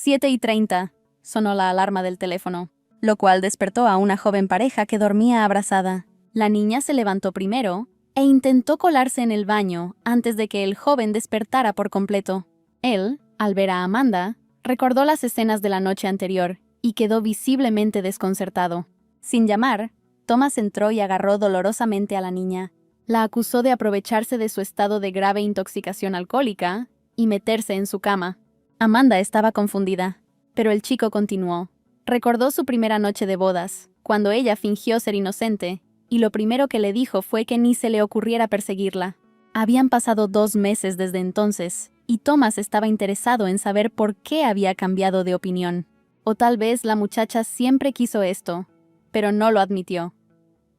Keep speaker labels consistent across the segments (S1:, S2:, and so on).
S1: 7:30, sonó la alarma del teléfono, lo cual despertó a una joven pareja que dormía abrazada. La niña se levantó primero e intentó colarse en el baño antes de que el joven despertara por completo. Él, al ver a Amanda, recordó las escenas de la noche anterior y quedó visiblemente desconcertado. Sin llamar, Thomas entró y agarró dolorosamente a la niña. La acusó de aprovecharse de su estado de grave intoxicación alcohólica y meterse en su cama. Amanda estaba confundida, pero el chico continuó. Recordó su primera noche de bodas, cuando ella fingió ser inocente, y lo primero que le dijo fue que ni se le ocurriera perseguirla. Habían pasado 2 meses desde entonces, y Thomas estaba interesado en saber por qué había cambiado de opinión. O tal vez la muchacha siempre quiso esto, pero no lo admitió.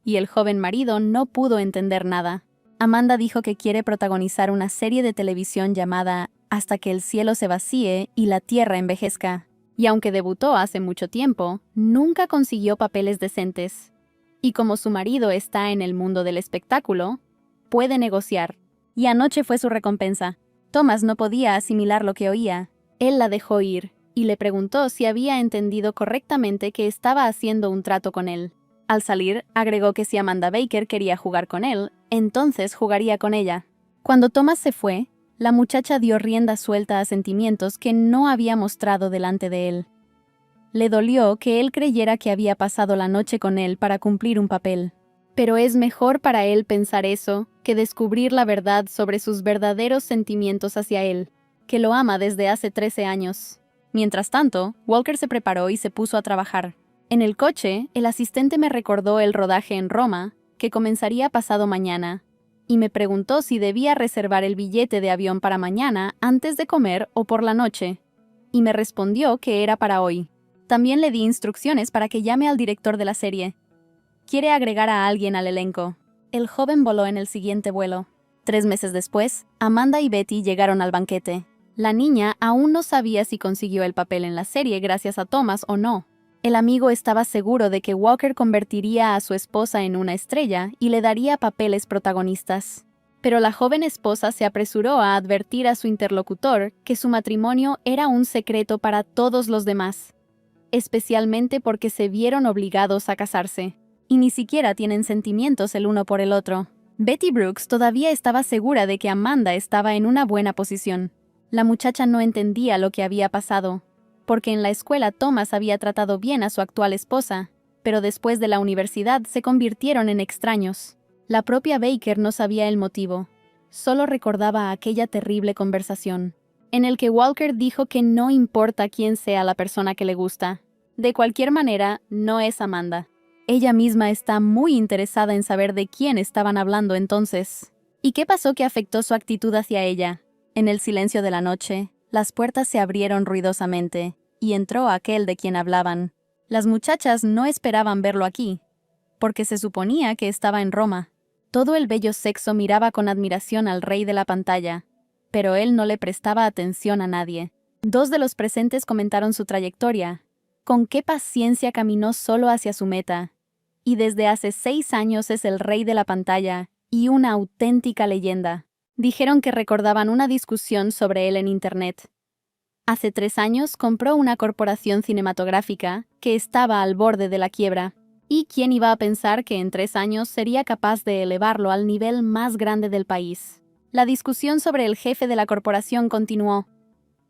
S1: Y el joven marido no pudo entender nada. Amanda dijo que quiere protagonizar una serie de televisión llamada Hasta que el cielo se vacíe y la tierra envejezca. Y aunque debutó hace mucho tiempo, nunca consiguió papeles decentes. Y como su marido está en el mundo del espectáculo, puede negociar. Y anoche fue su recompensa. Thomas no podía asimilar lo que oía. Él la dejó ir y le preguntó si había entendido correctamente que estaba haciendo un trato con él. Al salir, agregó que si Amanda Baker quería jugar con él, entonces jugaría con ella. Cuando Thomas se fue, la muchacha dio rienda suelta a sentimientos que no había mostrado delante de él. Le dolió que él creyera que había pasado la noche con él para cumplir un papel. Pero es mejor para él pensar eso que descubrir la verdad sobre sus verdaderos sentimientos hacia él, que lo ama desde hace 13 años. Mientras tanto, Walker se preparó y se puso a trabajar. En el coche, el asistente me recordó el rodaje en Roma, que comenzaría pasado mañana, y me preguntó si debía reservar el billete de avión para mañana antes de comer o por la noche, y me respondió que era para hoy. También le di instrucciones para que llame al director de la serie. Quiere agregar a alguien al elenco. El joven voló en el siguiente vuelo. 3 meses después, Amanda y Betty llegaron al banquete. La niña aún no sabía si consiguió el papel en la serie gracias a Thomas o no. El amigo estaba seguro de que Walker convertiría a su esposa en una estrella y le daría papeles protagonistas. Pero la joven esposa se apresuró a advertir a su interlocutor que su matrimonio era un secreto para todos los demás, especialmente porque se vieron obligados a casarse, y ni siquiera tienen sentimientos el uno por el otro. Betty Brooks todavía estaba segura de que Amanda estaba en una buena posición. La muchacha no entendía lo que había pasado, porque en la escuela Thomas había tratado bien a su actual esposa, pero después de la universidad se convirtieron en extraños. La propia Baker no sabía el motivo, solo recordaba aquella terrible conversación, en el que Walker dijo que no importa quién sea la persona que le gusta, de cualquier manera, no es Amanda. Ella misma está muy interesada en saber de quién estaban hablando entonces. ¿Y qué pasó que afectó su actitud hacia ella? En el silencio de la noche, las puertas se abrieron ruidosamente, y entró aquel de quien hablaban. Las muchachas no esperaban verlo aquí, porque se suponía que estaba en Roma. Todo el bello sexo miraba con admiración al rey de la pantalla, pero él no le prestaba atención a nadie. 2 de los presentes comentaron su trayectoria, con qué paciencia caminó solo hacia su meta, y desde hace 6 años es el rey de la pantalla y una auténtica leyenda. Dijeron que recordaban una discusión sobre él en Internet. Hace 3 años compró una corporación cinematográfica que estaba al borde de la quiebra. ¿Y quién iba a pensar que en 3 años sería capaz de elevarlo al nivel más grande del país? La discusión sobre el jefe de la corporación continuó.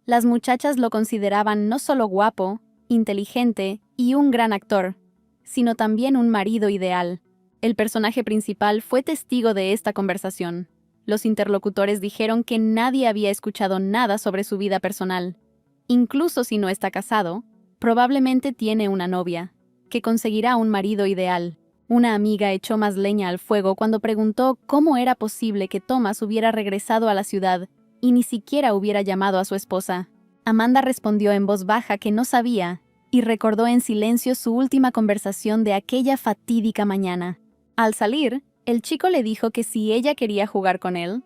S1: Las muchachas lo consideraban no solo guapo, inteligente y un gran actor, sino también un marido ideal. El personaje principal fue testigo de esta conversación. Los interlocutores dijeron que nadie había escuchado nada sobre su vida personal. Incluso si no está casado, probablemente tiene una novia, que conseguirá un marido ideal. Una amiga echó más leña al fuego cuando preguntó cómo era posible que Thomas hubiera regresado a la ciudad y ni siquiera hubiera llamado a su esposa. Amanda respondió en voz baja que no sabía, y recordó en silencio su última conversación de aquella fatídica mañana. Al salir, el chico le dijo que si ella quería jugar con él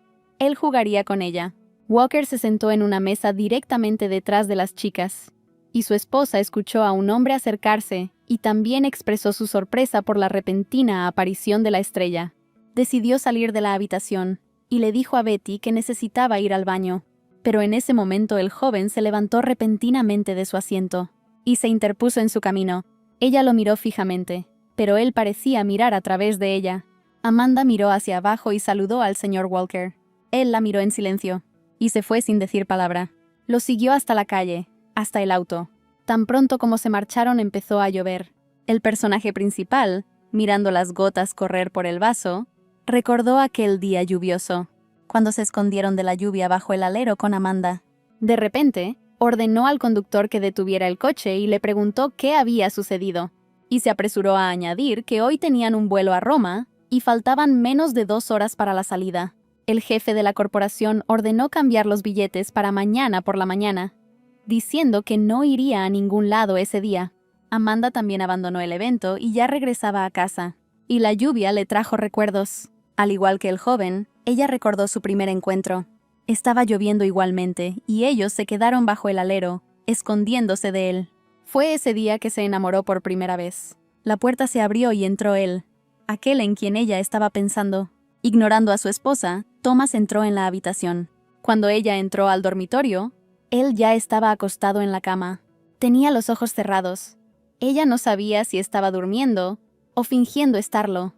S1: jugaría con ella. Walker se sentó en una mesa directamente detrás de las chicas, y su esposa escuchó a un hombre acercarse y también expresó su sorpresa por la repentina aparición de la estrella. Decidió salir de la habitación y le dijo a Betty que necesitaba ir al baño. Pero en ese momento el joven se levantó repentinamente de su asiento y se interpuso en su camino. Ella lo miró fijamente, pero él parecía mirar a través de ella. Amanda miró hacia abajo y saludó al señor Walker. Él la miró en silencio y se fue sin decir palabra. Lo siguió hasta la calle, hasta el auto. Tan pronto como se marcharon empezó a llover. El personaje principal, mirando las gotas correr por el vaso, recordó aquel día lluvioso, cuando se escondieron de la lluvia bajo el alero con Amanda. De repente, ordenó al conductor que detuviera el coche y le preguntó qué había sucedido, y se apresuró a añadir que hoy tenían un vuelo a Roma y faltaban menos de 2 horas para la salida. El jefe de la corporación ordenó cambiar los billetes para mañana por la mañana, diciendo que no iría a ningún lado ese día. Amanda también abandonó el evento y ya regresaba a casa, y la lluvia le trajo recuerdos. Al igual que el joven, ella recordó su primer encuentro. Estaba lloviendo igualmente, y ellos se quedaron bajo el alero, escondiéndose de él. Fue ese día que se enamoró por primera vez. La puerta se abrió y entró él, aquel en quien ella estaba pensando. Ignorando a su esposa, Thomas entró en la habitación. Cuando ella entró al dormitorio, él ya estaba acostado en la cama. Tenía los ojos cerrados. Ella no sabía si estaba durmiendo o fingiendo estarlo,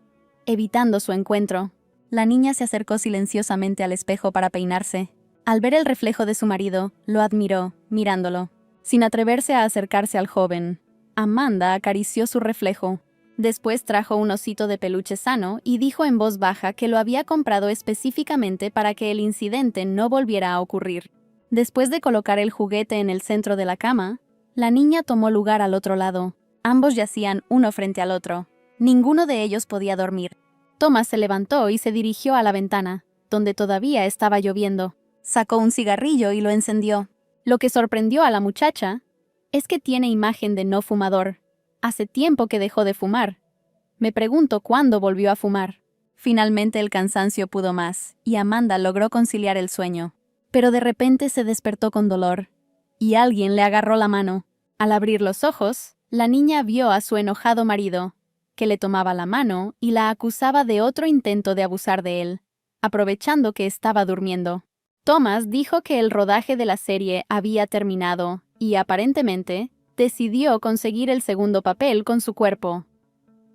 S1: evitando su encuentro. La niña se acercó silenciosamente al espejo para peinarse. Al ver el reflejo de su marido, lo admiró, mirándolo, sin atreverse a acercarse al joven. Amanda acarició su reflejo. Después trajo un osito de peluche sano y dijo en voz baja que lo había comprado específicamente para que el incidente no volviera a ocurrir. Después de colocar el juguete en el centro de la cama, la niña tomó lugar al otro lado. Ambos yacían uno frente al otro. Ninguno de ellos podía dormir. Thomas se levantó y se dirigió a la ventana, donde todavía estaba lloviendo. Sacó un cigarrillo y lo encendió. Lo que sorprendió a la muchacha es que tiene imagen de no fumador. Hace tiempo que dejó de fumar. Me pregunto cuándo volvió a fumar. Finalmente el cansancio pudo más, y Amanda logró conciliar el sueño. Pero de repente se despertó con dolor, y alguien le agarró la mano. Al abrir los ojos, la niña vio a su enojado marido, que le tomaba la mano y la acusaba de otro intento de abusar de él, aprovechando que estaba durmiendo. Thomas dijo que el rodaje de la serie había terminado y, aparentemente, decidió conseguir el segundo papel con su cuerpo.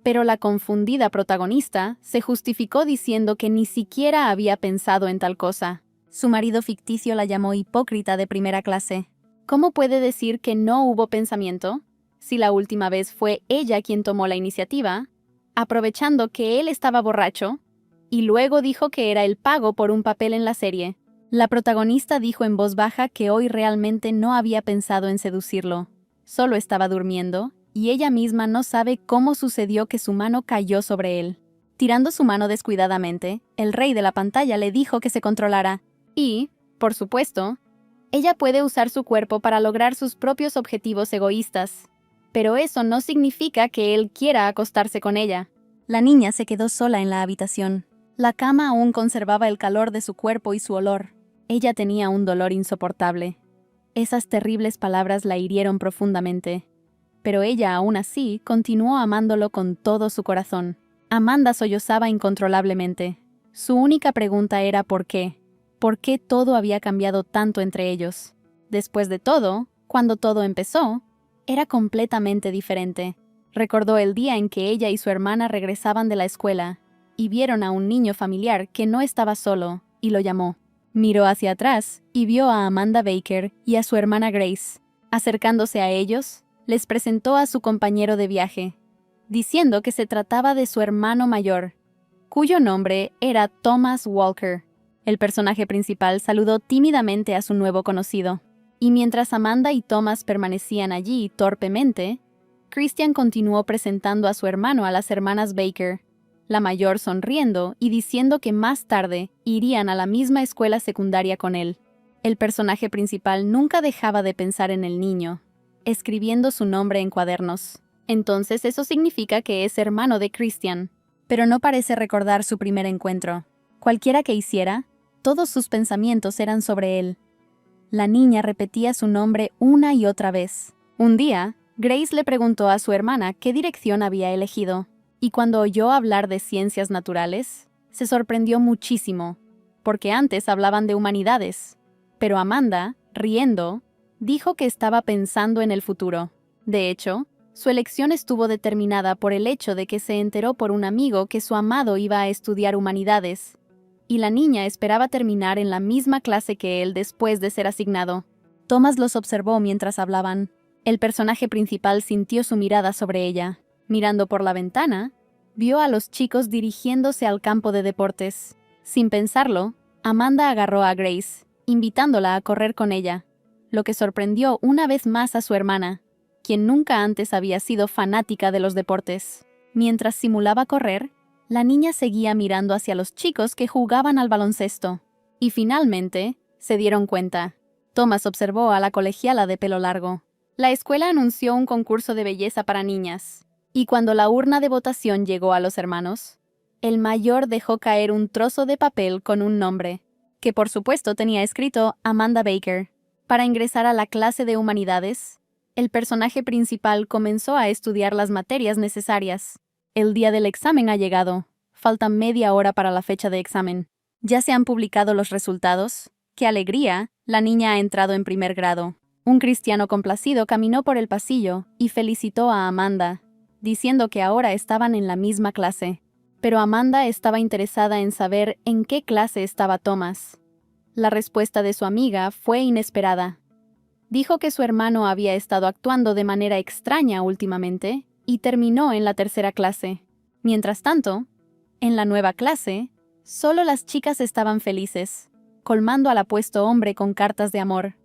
S1: Pero la confundida protagonista se justificó diciendo que ni siquiera había pensado en tal cosa. Su marido ficticio la llamó hipócrita de primera clase. ¿Cómo puede decir que no hubo pensamiento si la última vez fue ella quien tomó la iniciativa, aprovechando que él estaba borracho, y luego dijo que era el pago por un papel en la serie? La protagonista dijo en voz baja que hoy realmente no había pensado en seducirlo. Solo estaba durmiendo, y ella misma no sabe cómo sucedió que su mano cayó sobre él. Tirando su mano descuidadamente, el rey de la pantalla le dijo que se controlara. Y, por supuesto, ella puede usar su cuerpo para lograr sus propios objetivos egoístas. Pero eso no significa que él quiera acostarse con ella. La niña se quedó sola en la habitación. La cama aún conservaba el calor de su cuerpo y su olor. Ella tenía un dolor insoportable. Esas terribles palabras la hirieron profundamente. Pero ella, aún así, continuó amándolo con todo su corazón. Amanda sollozaba incontrolablemente. Su única pregunta era ¿por qué? ¿Por qué todo había cambiado tanto entre ellos? Después de todo, cuando todo empezó, era completamente diferente. Recordó el día en que ella y su hermana regresaban de la escuela y vieron a un niño familiar que no estaba solo, y lo llamó. Miró hacia atrás y vio a Amanda Baker y a su hermana Grace. Acercándose a ellos, les presentó a su compañero de viaje, diciendo que se trataba de su hermano mayor, cuyo nombre era Thomas Walker. El personaje principal saludó tímidamente a su nuevo conocido, y mientras Amanda y Thomas permanecían allí torpemente, Christian continuó presentando a su hermano a las hermanas Baker, la mayor sonriendo y diciendo que más tarde irían a la misma escuela secundaria con él. El personaje principal nunca dejaba de pensar en el niño, escribiendo su nombre en cuadernos. Entonces eso significa que es hermano de Christian, pero no parece recordar su primer encuentro. Cualquiera que hiciera, todos sus pensamientos eran sobre él. La niña repetía su nombre una y otra vez. Un día, Grace le preguntó a su hermana qué dirección había elegido, y cuando oyó hablar de ciencias naturales, se sorprendió muchísimo, porque antes hablaban de humanidades. Pero Amanda, riendo, dijo que estaba pensando en el futuro. De hecho, su elección estuvo determinada por el hecho de que se enteró por un amigo que su amado iba a estudiar humanidades, y la niña esperaba terminar en la misma clase que él después de ser asignado. Thomas los observó mientras hablaban. El personaje principal sintió su mirada sobre ella. Mirando por la ventana, vio a los chicos dirigiéndose al campo de deportes. Sin pensarlo, Amanda agarró a Grace, invitándola a correr con ella, lo que sorprendió una vez más a su hermana, quien nunca antes había sido fanática de los deportes. Mientras simulaba correr, la niña seguía mirando hacia los chicos que jugaban al baloncesto. Y finalmente, se dieron cuenta. Thomas observó a la colegiala de pelo largo. La escuela anunció un concurso de belleza para niñas, y cuando la urna de votación llegó a los hermanos, el mayor dejó caer un trozo de papel con un nombre, que por supuesto tenía escrito Amanda Baker. Para ingresar a la clase de humanidades, el personaje principal comenzó a estudiar las materias necesarias. El día del examen ha llegado. Falta media hora para la fecha de examen. ¿Ya se han publicado los resultados? ¡Qué alegría! La niña ha entrado en primer grado. Un cristiano complacido caminó por el pasillo y felicitó a Amanda, diciendo que ahora estaban en la misma clase. Pero Amanda estaba interesada en saber en qué clase estaba Thomas. La respuesta de su amiga fue inesperada. Dijo que su hermano había estado actuando de manera extraña últimamente y terminó en la tercera clase. Mientras tanto, en la nueva clase, solo las chicas estaban felices, colmando al apuesto hombre con cartas de amor,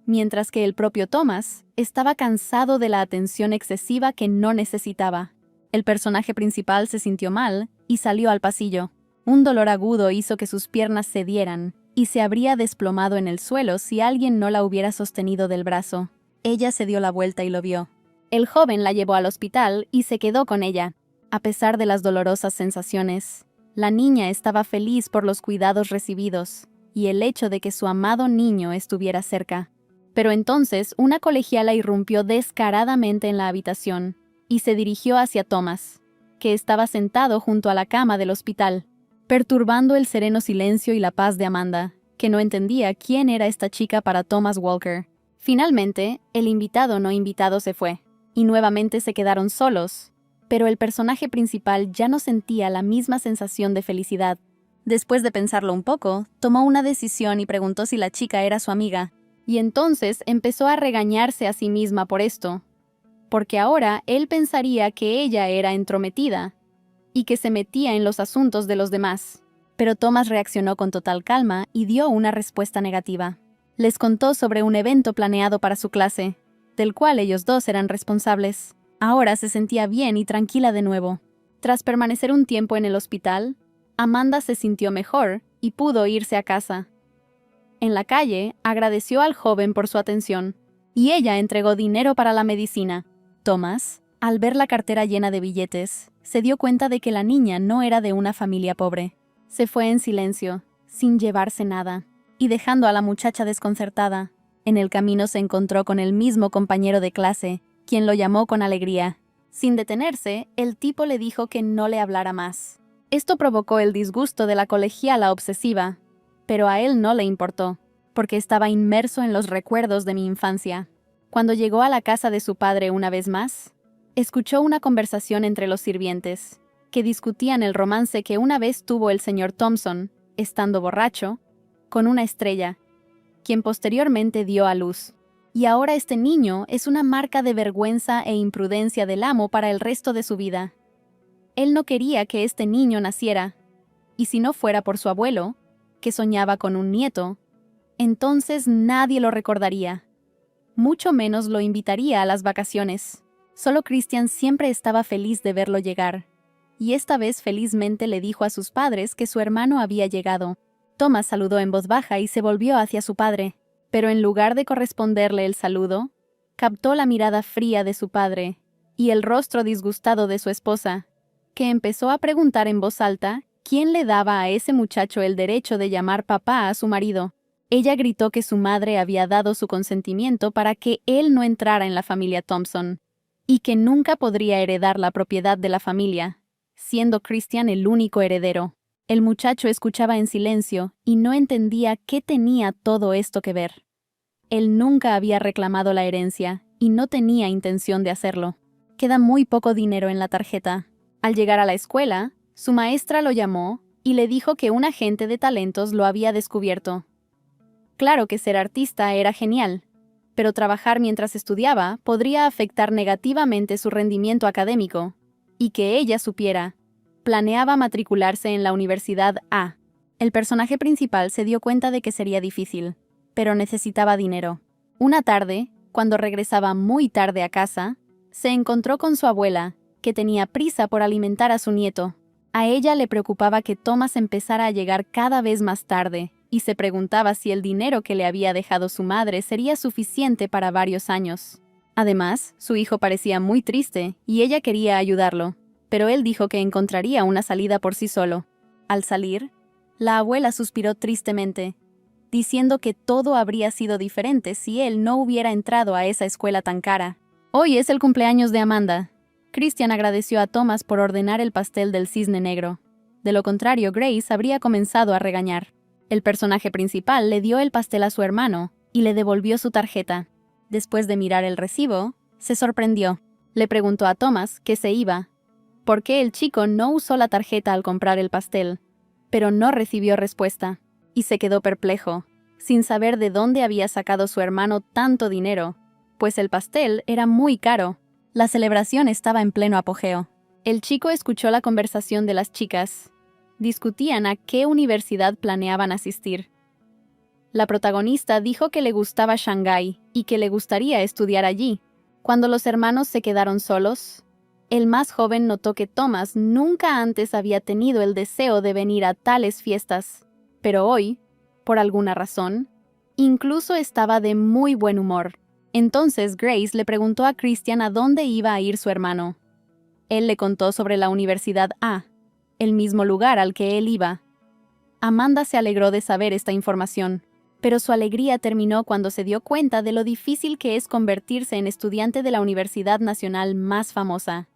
S1: mientras que el propio Thomas estaba cansado de la atención excesiva que no necesitaba. El personaje principal se sintió mal y salió al pasillo. Un dolor agudo hizo que sus piernas cedieran y se habría desplomado en el suelo si alguien no la hubiera sostenido del brazo. Ella se dio la vuelta y lo vio. El joven la llevó al hospital y se quedó con ella. A pesar de las dolorosas sensaciones, la niña estaba feliz por los cuidados recibidos y el hecho de que su amado niño estuviera cerca. Pero entonces una colegiala irrumpió descaradamente en la habitación y se dirigió hacia Thomas, que estaba sentado junto a la cama del hospital, perturbando el sereno silencio y la paz de Amanda, que no entendía quién era esta chica para Thomas Walker. Finalmente, el invitado no invitado se fue, y nuevamente se quedaron solos, pero el personaje principal ya no sentía la misma sensación de felicidad. Después de pensarlo un poco, tomó una decisión y preguntó si la chica era su amiga, y entonces empezó a regañarse a sí misma por esto, porque ahora él pensaría que ella era entrometida y que se metía en los asuntos de los demás. Pero Thomas reaccionó con total calma y dio una respuesta negativa. Les contó sobre un evento planeado para su clase, del cual ellos dos eran responsables. Ahora se sentía bien y tranquila de nuevo. Tras permanecer un tiempo en el hospital, Amanda se sintió mejor y pudo irse a casa. En la calle, agradeció al joven por su atención, y ella entregó dinero para la medicina. Thomas, al ver la cartera llena de billetes, se dio cuenta de que la niña no era de una familia pobre. Se fue en silencio, sin llevarse nada, y dejando a la muchacha desconcertada. En el camino se encontró con el mismo compañero de clase, quien lo llamó con alegría. Sin detenerse, el tipo le dijo que no le hablara más. Esto provocó el disgusto de la colegiala obsesiva, pero a él no le importó, porque estaba inmerso en los recuerdos de mi infancia. Cuando llegó a la casa de su padre una vez más, escuchó una conversación entre los sirvientes, que discutían el romance que una vez tuvo el señor Thompson, estando borracho, con una estrella, quien posteriormente dio a luz. Y ahora este niño es una marca de vergüenza e imprudencia del amo para el resto de su vida. Él no quería que este niño naciera, y si no fuera por su abuelo, que soñaba con un nieto, entonces nadie lo recordaría. Mucho menos lo invitaría a las vacaciones. Solo Christian siempre estaba feliz de verlo llegar, y esta vez felizmente le dijo a sus padres que su hermano había llegado. Thomas saludó en voz baja y se volvió hacia su padre, pero en lugar de corresponderle el saludo, captó la mirada fría de su padre y el rostro disgustado de su esposa, que empezó a preguntar en voz alta quién le daba a ese muchacho el derecho de llamar papá a su marido. Ella gritó que su madre había dado su consentimiento para que él no entrara en la familia Thompson, y que nunca podría heredar la propiedad de la familia, siendo Christian el único heredero. El muchacho escuchaba en silencio y no entendía qué tenía todo esto que ver. Él nunca había reclamado la herencia y no tenía intención de hacerlo. Queda muy poco dinero en la tarjeta. Al llegar a la escuela, su maestra lo llamó y le dijo que un agente de talentos lo había descubierto. Claro que ser artista era genial, pero trabajar mientras estudiaba podría afectar negativamente su rendimiento académico, y que ella supiera. Planeaba matricularse en la Universidad A. El personaje principal se dio cuenta de que sería difícil, pero necesitaba dinero. Una tarde, cuando regresaba muy tarde a casa, se encontró con su abuela, que tenía prisa por alimentar a su nieto. A ella le preocupaba que Thomas empezara a llegar cada vez más tarde, y se preguntaba si el dinero que le había dejado su madre sería suficiente para varios años. Además, su hijo parecía muy triste, y ella quería ayudarlo, pero él dijo que encontraría una salida por sí solo. Al salir, la abuela suspiró tristemente, diciendo que todo habría sido diferente si él no hubiera entrado a esa escuela tan cara. Hoy es el cumpleaños de Amanda. Christian agradeció a Thomas por ordenar el pastel del cisne negro. De lo contrario, Grace habría comenzado a regañar. El personaje principal le dio el pastel a su hermano y le devolvió su tarjeta. Después de mirar el recibo, se sorprendió. Le preguntó a Thomas que se iba, por qué el chico no usó la tarjeta al comprar el pastel, pero no recibió respuesta, y se quedó perplejo, sin saber de dónde había sacado su hermano tanto dinero, pues el pastel era muy caro. La celebración estaba en pleno apogeo. El chico escuchó la conversación de las chicas. Discutían a qué universidad planeaban asistir. La protagonista dijo que le gustaba Shanghái y que le gustaría estudiar allí. Cuando los hermanos se quedaron solos, el más joven notó que Thomas nunca antes había tenido el deseo de venir a tales fiestas, pero hoy, por alguna razón, incluso estaba de muy buen humor. Entonces Grace le preguntó a Christian a dónde iba a ir su hermano. Él le contó sobre la Universidad A, el mismo lugar al que él iba. Amanda se alegró de saber esta información, pero su alegría terminó cuando se dio cuenta de lo difícil que es convertirse en estudiante de la universidad nacional más famosa.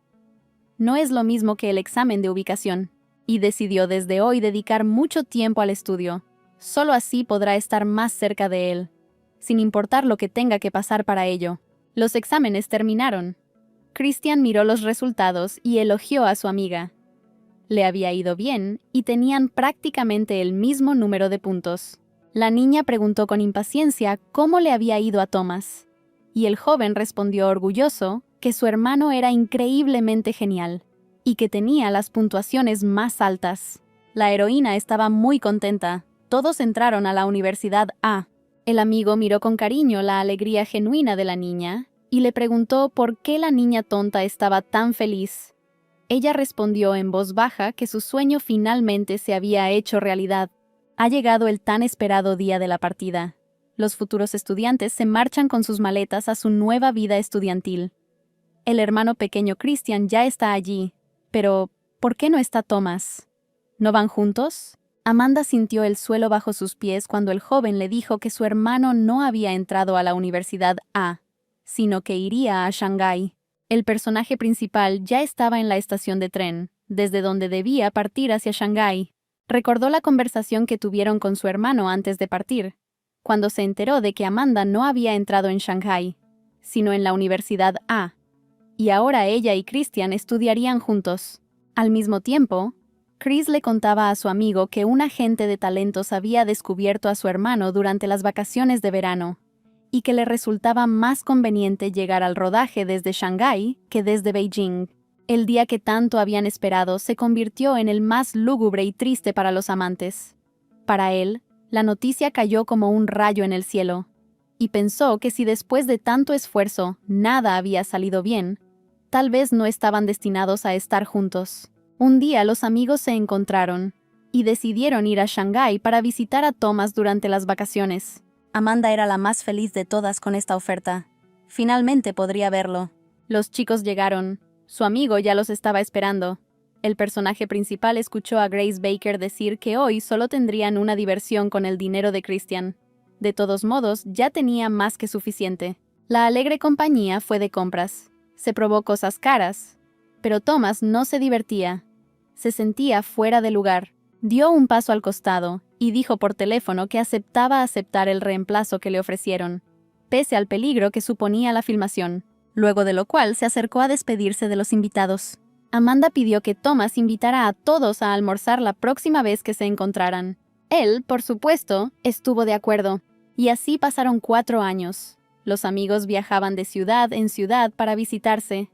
S1: No es lo mismo que el examen de ubicación, y decidió desde hoy dedicar mucho tiempo al estudio. Solo así podrá estar más cerca de él, sin importar lo que tenga que pasar para ello. Los exámenes terminaron. Christian miró los resultados y elogió a su amiga. Le había ido bien y tenían prácticamente el mismo número de puntos. La niña preguntó con impaciencia cómo le había ido a Thomas, y el joven respondió orgulloso que su hermano era increíblemente genial y que tenía las puntuaciones más altas. La heroína estaba muy contenta. Todos entraron a la Universidad A. El amigo miró con cariño la alegría genuina de la niña y le preguntó por qué la niña tonta estaba tan feliz. Ella respondió en voz baja que su sueño finalmente se había hecho realidad. Ha llegado el tan esperado día de la partida. Los futuros estudiantes se marchan con sus maletas a su nueva vida estudiantil. El hermano pequeño Christian ya está allí, pero ¿por qué no está Thomas? ¿No van juntos? Amanda sintió el suelo bajo sus pies cuando el joven le dijo que su hermano no había entrado a la Universidad A, sino que iría a Shanghái. El personaje principal ya estaba en la estación de tren, desde donde debía partir hacia Shanghái. Recordó la conversación que tuvieron con su hermano antes de partir, cuando se enteró de que Amanda no había entrado en Shanghái, sino en la Universidad A, y ahora ella y Christian estudiarían juntos. Al mismo tiempo, Chris le contaba a su amigo que un agente de talentos había descubierto a su hermano durante las vacaciones de verano, y que le resultaba más conveniente llegar al rodaje desde Shanghái que desde Beijing. El día que tanto habían esperado se convirtió en el más lúgubre y triste para los amantes. Para él, la noticia cayó como un rayo en el cielo, y pensó que si después de tanto esfuerzo nada había salido bien, tal vez no estaban destinados a estar juntos. Un día los amigos se encontraron y decidieron ir a Shanghái para visitar a Thomas durante las vacaciones. Amanda era la más feliz de todas con esta oferta. Finalmente podría verlo. Los chicos llegaron. Su amigo ya los estaba esperando. El personaje principal escuchó a Grace Baker decir que hoy solo tendrían una diversión con el dinero de Christian. De todos modos, ya tenía más que suficiente. La alegre compañía fue de compras. Se probó cosas caras, pero Thomas no se divertía. Se sentía fuera de lugar. Dio un paso al costado y dijo por teléfono que aceptaba aceptar el reemplazo que le ofrecieron, pese al peligro que suponía la filmación, luego de lo cual se acercó a despedirse de los invitados. Amanda pidió que Thomas invitara a todos a almorzar la próxima vez que se encontraran. Él, por supuesto, estuvo de acuerdo, y así pasaron 4 años. Los amigos viajaban de ciudad en ciudad para visitarse.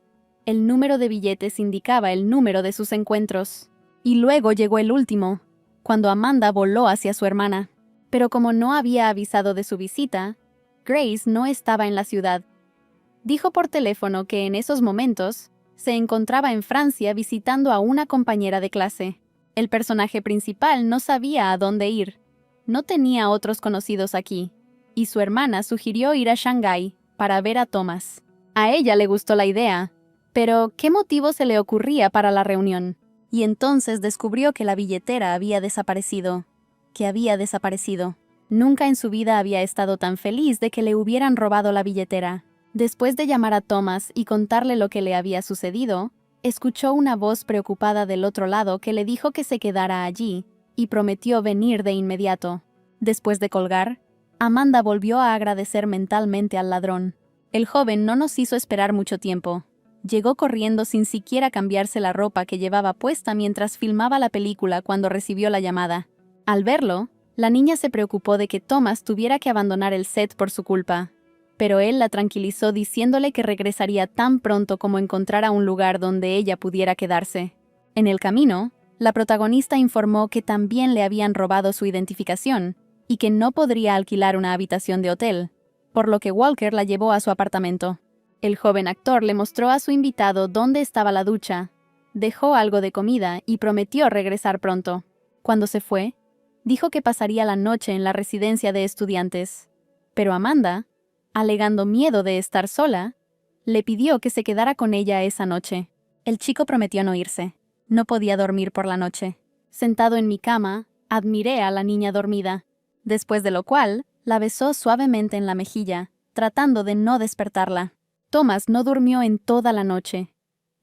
S1: El número de billetes indicaba el número de sus encuentros. Y luego llegó el último, cuando Amanda voló hacia su hermana. Pero como no había avisado de su visita, Grace no estaba en la ciudad. Dijo por teléfono que en esos momentos se encontraba en Francia visitando a una compañera de clase. El personaje principal no sabía a dónde ir. No tenía otros conocidos aquí, y su hermana sugirió ir a Shanghái para ver a Thomas. A ella le gustó la idea, pero ¿qué motivo se le ocurría para la reunión? Y entonces descubrió que la billetera había desaparecido. Nunca en su vida había estado tan feliz de que le hubieran robado la billetera. Después de llamar a Thomas y contarle lo que le había sucedido, escuchó una voz preocupada del otro lado que le dijo que se quedara allí y prometió venir de inmediato. Después de colgar, Amanda volvió a agradecer mentalmente al ladrón. El joven no nos hizo esperar mucho tiempo. Llegó corriendo sin siquiera cambiarse la ropa que llevaba puesta mientras filmaba la película cuando recibió la llamada. Al verlo, la niña se preocupó de que Thomas tuviera que abandonar el set por su culpa, pero él la tranquilizó diciéndole que regresaría tan pronto como encontrara un lugar donde ella pudiera quedarse. En el camino, la protagonista informó que también le habían robado su identificación y que no podría alquilar una habitación de hotel, por lo que Walker la llevó a su apartamento. El joven actor le mostró a su invitado dónde estaba la ducha, dejó algo de comida y prometió regresar pronto. Cuando se fue, dijo que pasaría la noche en la residencia de estudiantes, pero Amanda, alegando miedo de estar sola, le pidió que se quedara con ella esa noche. El chico prometió no irse. No podía dormir por la noche. Sentado en mi cama, admiré a la niña dormida, después de lo cual la besó suavemente en la mejilla, tratando de no despertarla. Thomas no durmió en toda la noche.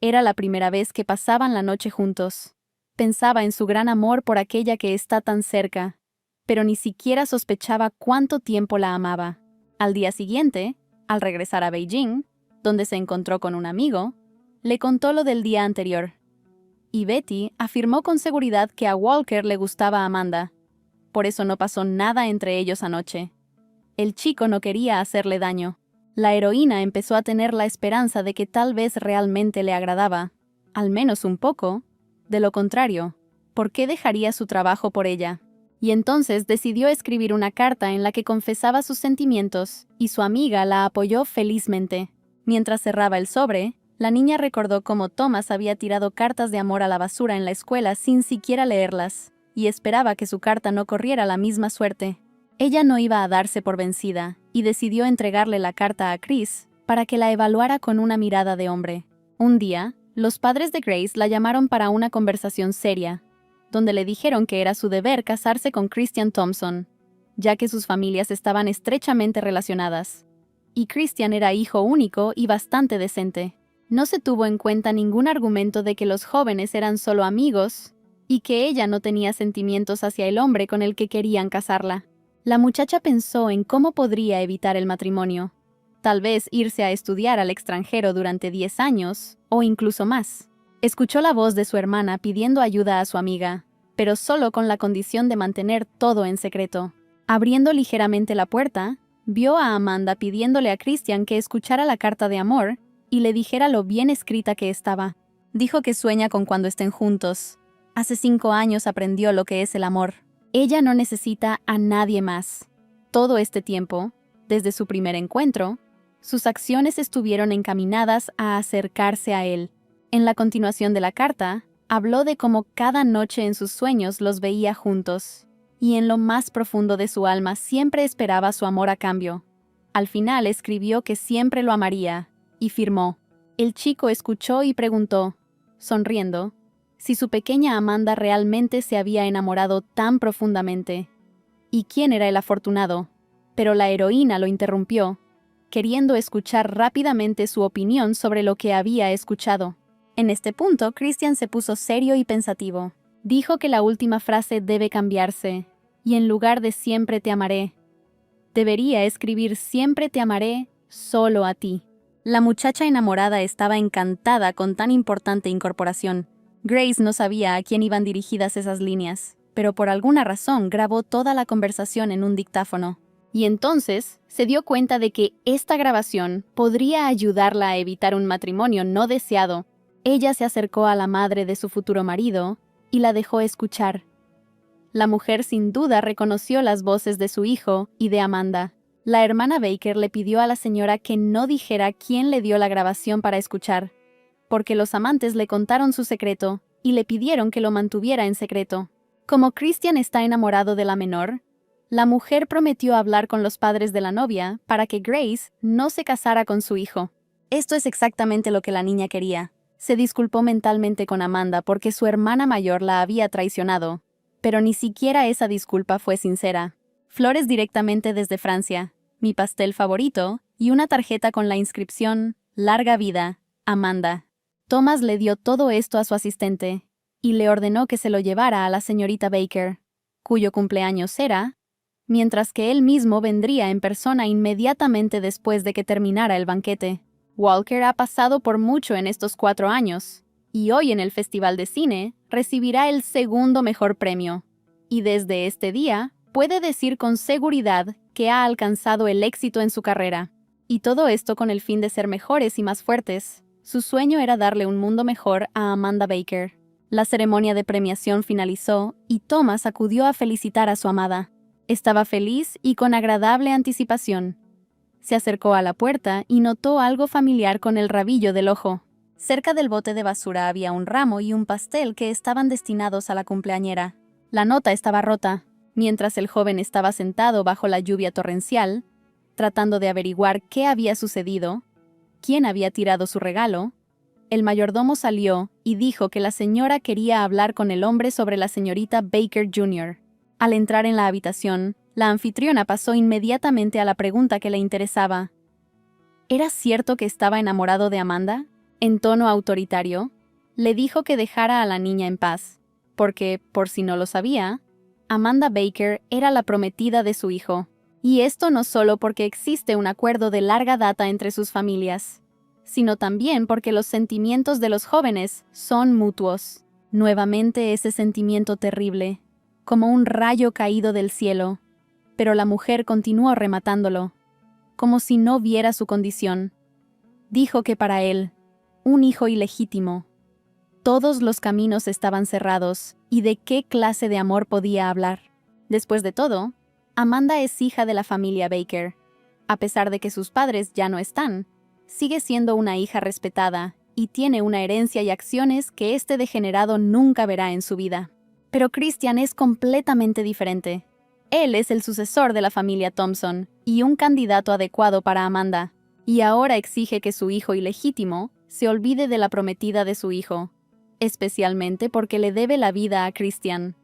S1: Era la primera vez que pasaban la noche juntos. Pensaba en su gran amor por aquella que está tan cerca, pero ni siquiera sospechaba cuánto tiempo la amaba. Al día siguiente, al regresar a Beijing, donde se encontró con un amigo, le contó lo del día anterior. Y Betty afirmó con seguridad que a Walker le gustaba a Amanda. Por eso no pasó nada entre ellos anoche. El chico no quería hacerle daño. La heroína empezó a tener la esperanza de que tal vez realmente le agradaba, al menos un poco. De lo contrario, ¿por qué dejaría su trabajo por ella? Y entonces decidió escribir una carta en la que confesaba sus sentimientos, y su amiga la apoyó felizmente. Mientras cerraba el sobre, la niña recordó cómo Thomas había tirado cartas de amor a la basura en la escuela sin siquiera leerlas, y esperaba que su carta no corriera la misma suerte. Ella no iba a darse por vencida, y decidió entregarle la carta a Chris para que la evaluara con una mirada de hombre. Un día, los padres de Grace la llamaron para una conversación seria, donde le dijeron que era su deber casarse con Christian Thompson, ya que sus familias estaban estrechamente relacionadas. Y Christian era hijo único y bastante decente. No se tuvo en cuenta ningún argumento de que los jóvenes eran solo amigos y que ella no tenía sentimientos hacia el hombre con el que querían casarla. La muchacha pensó en cómo podría evitar el matrimonio. Tal vez irse a estudiar al extranjero durante 10 años, o incluso más. Escuchó la voz de su hermana pidiendo ayuda a su amiga, pero solo con la condición de mantener todo en secreto. Abriendo ligeramente la puerta, vio a Amanda pidiéndole a Christian que escuchara la carta de amor y le dijera lo bien escrita que estaba. Dijo que sueña con cuando estén juntos. Hace 5 años aprendió lo que es el amor. Ella no necesita a nadie más. Todo este tiempo, desde su primer encuentro, sus acciones estuvieron encaminadas a acercarse a él. En la continuación de la carta, habló de cómo cada noche en sus sueños los veía juntos, y en lo más profundo de su alma siempre esperaba su amor a cambio. Al final escribió que siempre lo amaría, y firmó. El chico escuchó y preguntó, sonriendo, si su pequeña Amanda realmente se había enamorado tan profundamente. ¿Y quién era el afortunado? Pero la heroína lo interrumpió, queriendo escuchar rápidamente su opinión sobre lo que había escuchado. En este punto, Christian se puso serio y pensativo. Dijo que la última frase debe cambiarse, y en lugar de siempre te amaré, debería escribir siempre te amaré solo a ti. La muchacha enamorada estaba encantada con tan importante incorporación. Grace no sabía a quién iban dirigidas esas líneas, pero por alguna razón grabó toda la conversación en un dictáfono. Y entonces se dio cuenta de que esta grabación podría ayudarla a evitar un matrimonio no deseado. Ella se acercó a la madre de su futuro marido y la dejó escuchar. La mujer sin duda reconoció las voces de su hijo y de Amanda. La hermana Baker le pidió a la señora que no dijera quién le dio la grabación para escuchar, porque los amantes le contaron su secreto y le pidieron que lo mantuviera en secreto. Como Christian está enamorado de la menor, la mujer prometió hablar con los padres de la novia para que Grace no se casara con su hijo. Esto es exactamente lo que la niña quería. Se disculpó mentalmente con Amanda porque su hermana mayor la había traicionado, pero ni siquiera esa disculpa fue sincera. Flores directamente desde Francia, mi pastel favorito y una tarjeta con la inscripción «Larga vida, Amanda». Thomas le dio todo esto a su asistente y le ordenó que se lo llevara a la señorita Baker, cuyo cumpleaños era, mientras que él mismo vendría en persona inmediatamente después de que terminara el banquete. Walker ha pasado por mucho en estos 4 años, y hoy en el Festival de Cine recibirá el segundo mejor premio. Y desde este día puede decir con seguridad que ha alcanzado el éxito en su carrera. Y todo esto con el fin de ser mejores y más fuertes. Su sueño era darle un mundo mejor a Amanda Baker. La ceremonia de premiación finalizó y Thomas acudió a felicitar a su amada. Estaba feliz y con agradable anticipación. Se acercó a la puerta y notó algo familiar con el rabillo del ojo. Cerca del bote de basura había un ramo y un pastel que estaban destinados a la cumpleañera. La nota estaba rota. Mientras el joven estaba sentado bajo la lluvia torrencial, tratando de averiguar qué había sucedido, quién había tirado su regalo, el mayordomo salió y dijo que la señora quería hablar con el hombre sobre la señorita Baker Jr. Al entrar en la habitación, la anfitriona pasó inmediatamente a la pregunta que le interesaba. ¿Era cierto que estaba enamorado de Amanda? En tono autoritario, le dijo que dejara a la niña en paz, porque, por si no lo sabía, Amanda Baker era la prometida de su hijo. Y esto no solo porque existe un acuerdo de larga data entre sus familias, sino también porque los sentimientos de los jóvenes son mutuos. Nuevamente ese sentimiento terrible, como un rayo caído del cielo, pero la mujer continuó rematándolo, como si no viera su condición. Dijo que para él, un hijo ilegítimo, todos los caminos estaban cerrados y de qué clase de amor podía hablar. Después de todo, Amanda es hija de la familia Baker. A pesar de que sus padres ya no están, sigue siendo una hija respetada y tiene una herencia y acciones que este degenerado nunca verá en su vida. Pero Christian es completamente diferente. Él es el sucesor de la familia Thompson y un candidato adecuado para Amanda, y ahora exige que su hijo ilegítimo se olvide de la prometida de su hijo, especialmente porque le debe la vida a Christian,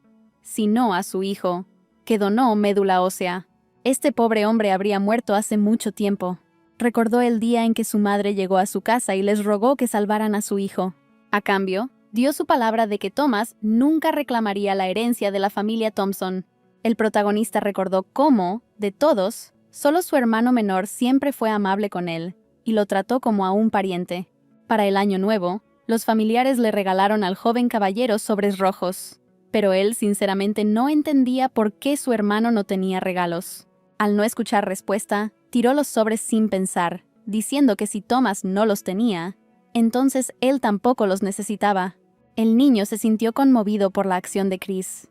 S1: si no a su hijo, que donó médula ósea. Este pobre hombre habría muerto hace mucho tiempo. Recordó el día en que su madre llegó a su casa y les rogó que salvaran a su hijo. A cambio, dio su palabra de que Thomas nunca reclamaría la herencia de la familia Thompson. El protagonista recordó cómo, de todos, solo su hermano menor siempre fue amable con él y lo trató como a un pariente. Para el año nuevo, los familiares le regalaron al joven caballero sobres rojos, pero él sinceramente no entendía por qué su hermano no tenía regalos. Al no escuchar respuesta, tiró los sobres sin pensar, diciendo que si Thomas no los tenía, entonces él tampoco los necesitaba. El niño se sintió conmovido por la acción de Chris.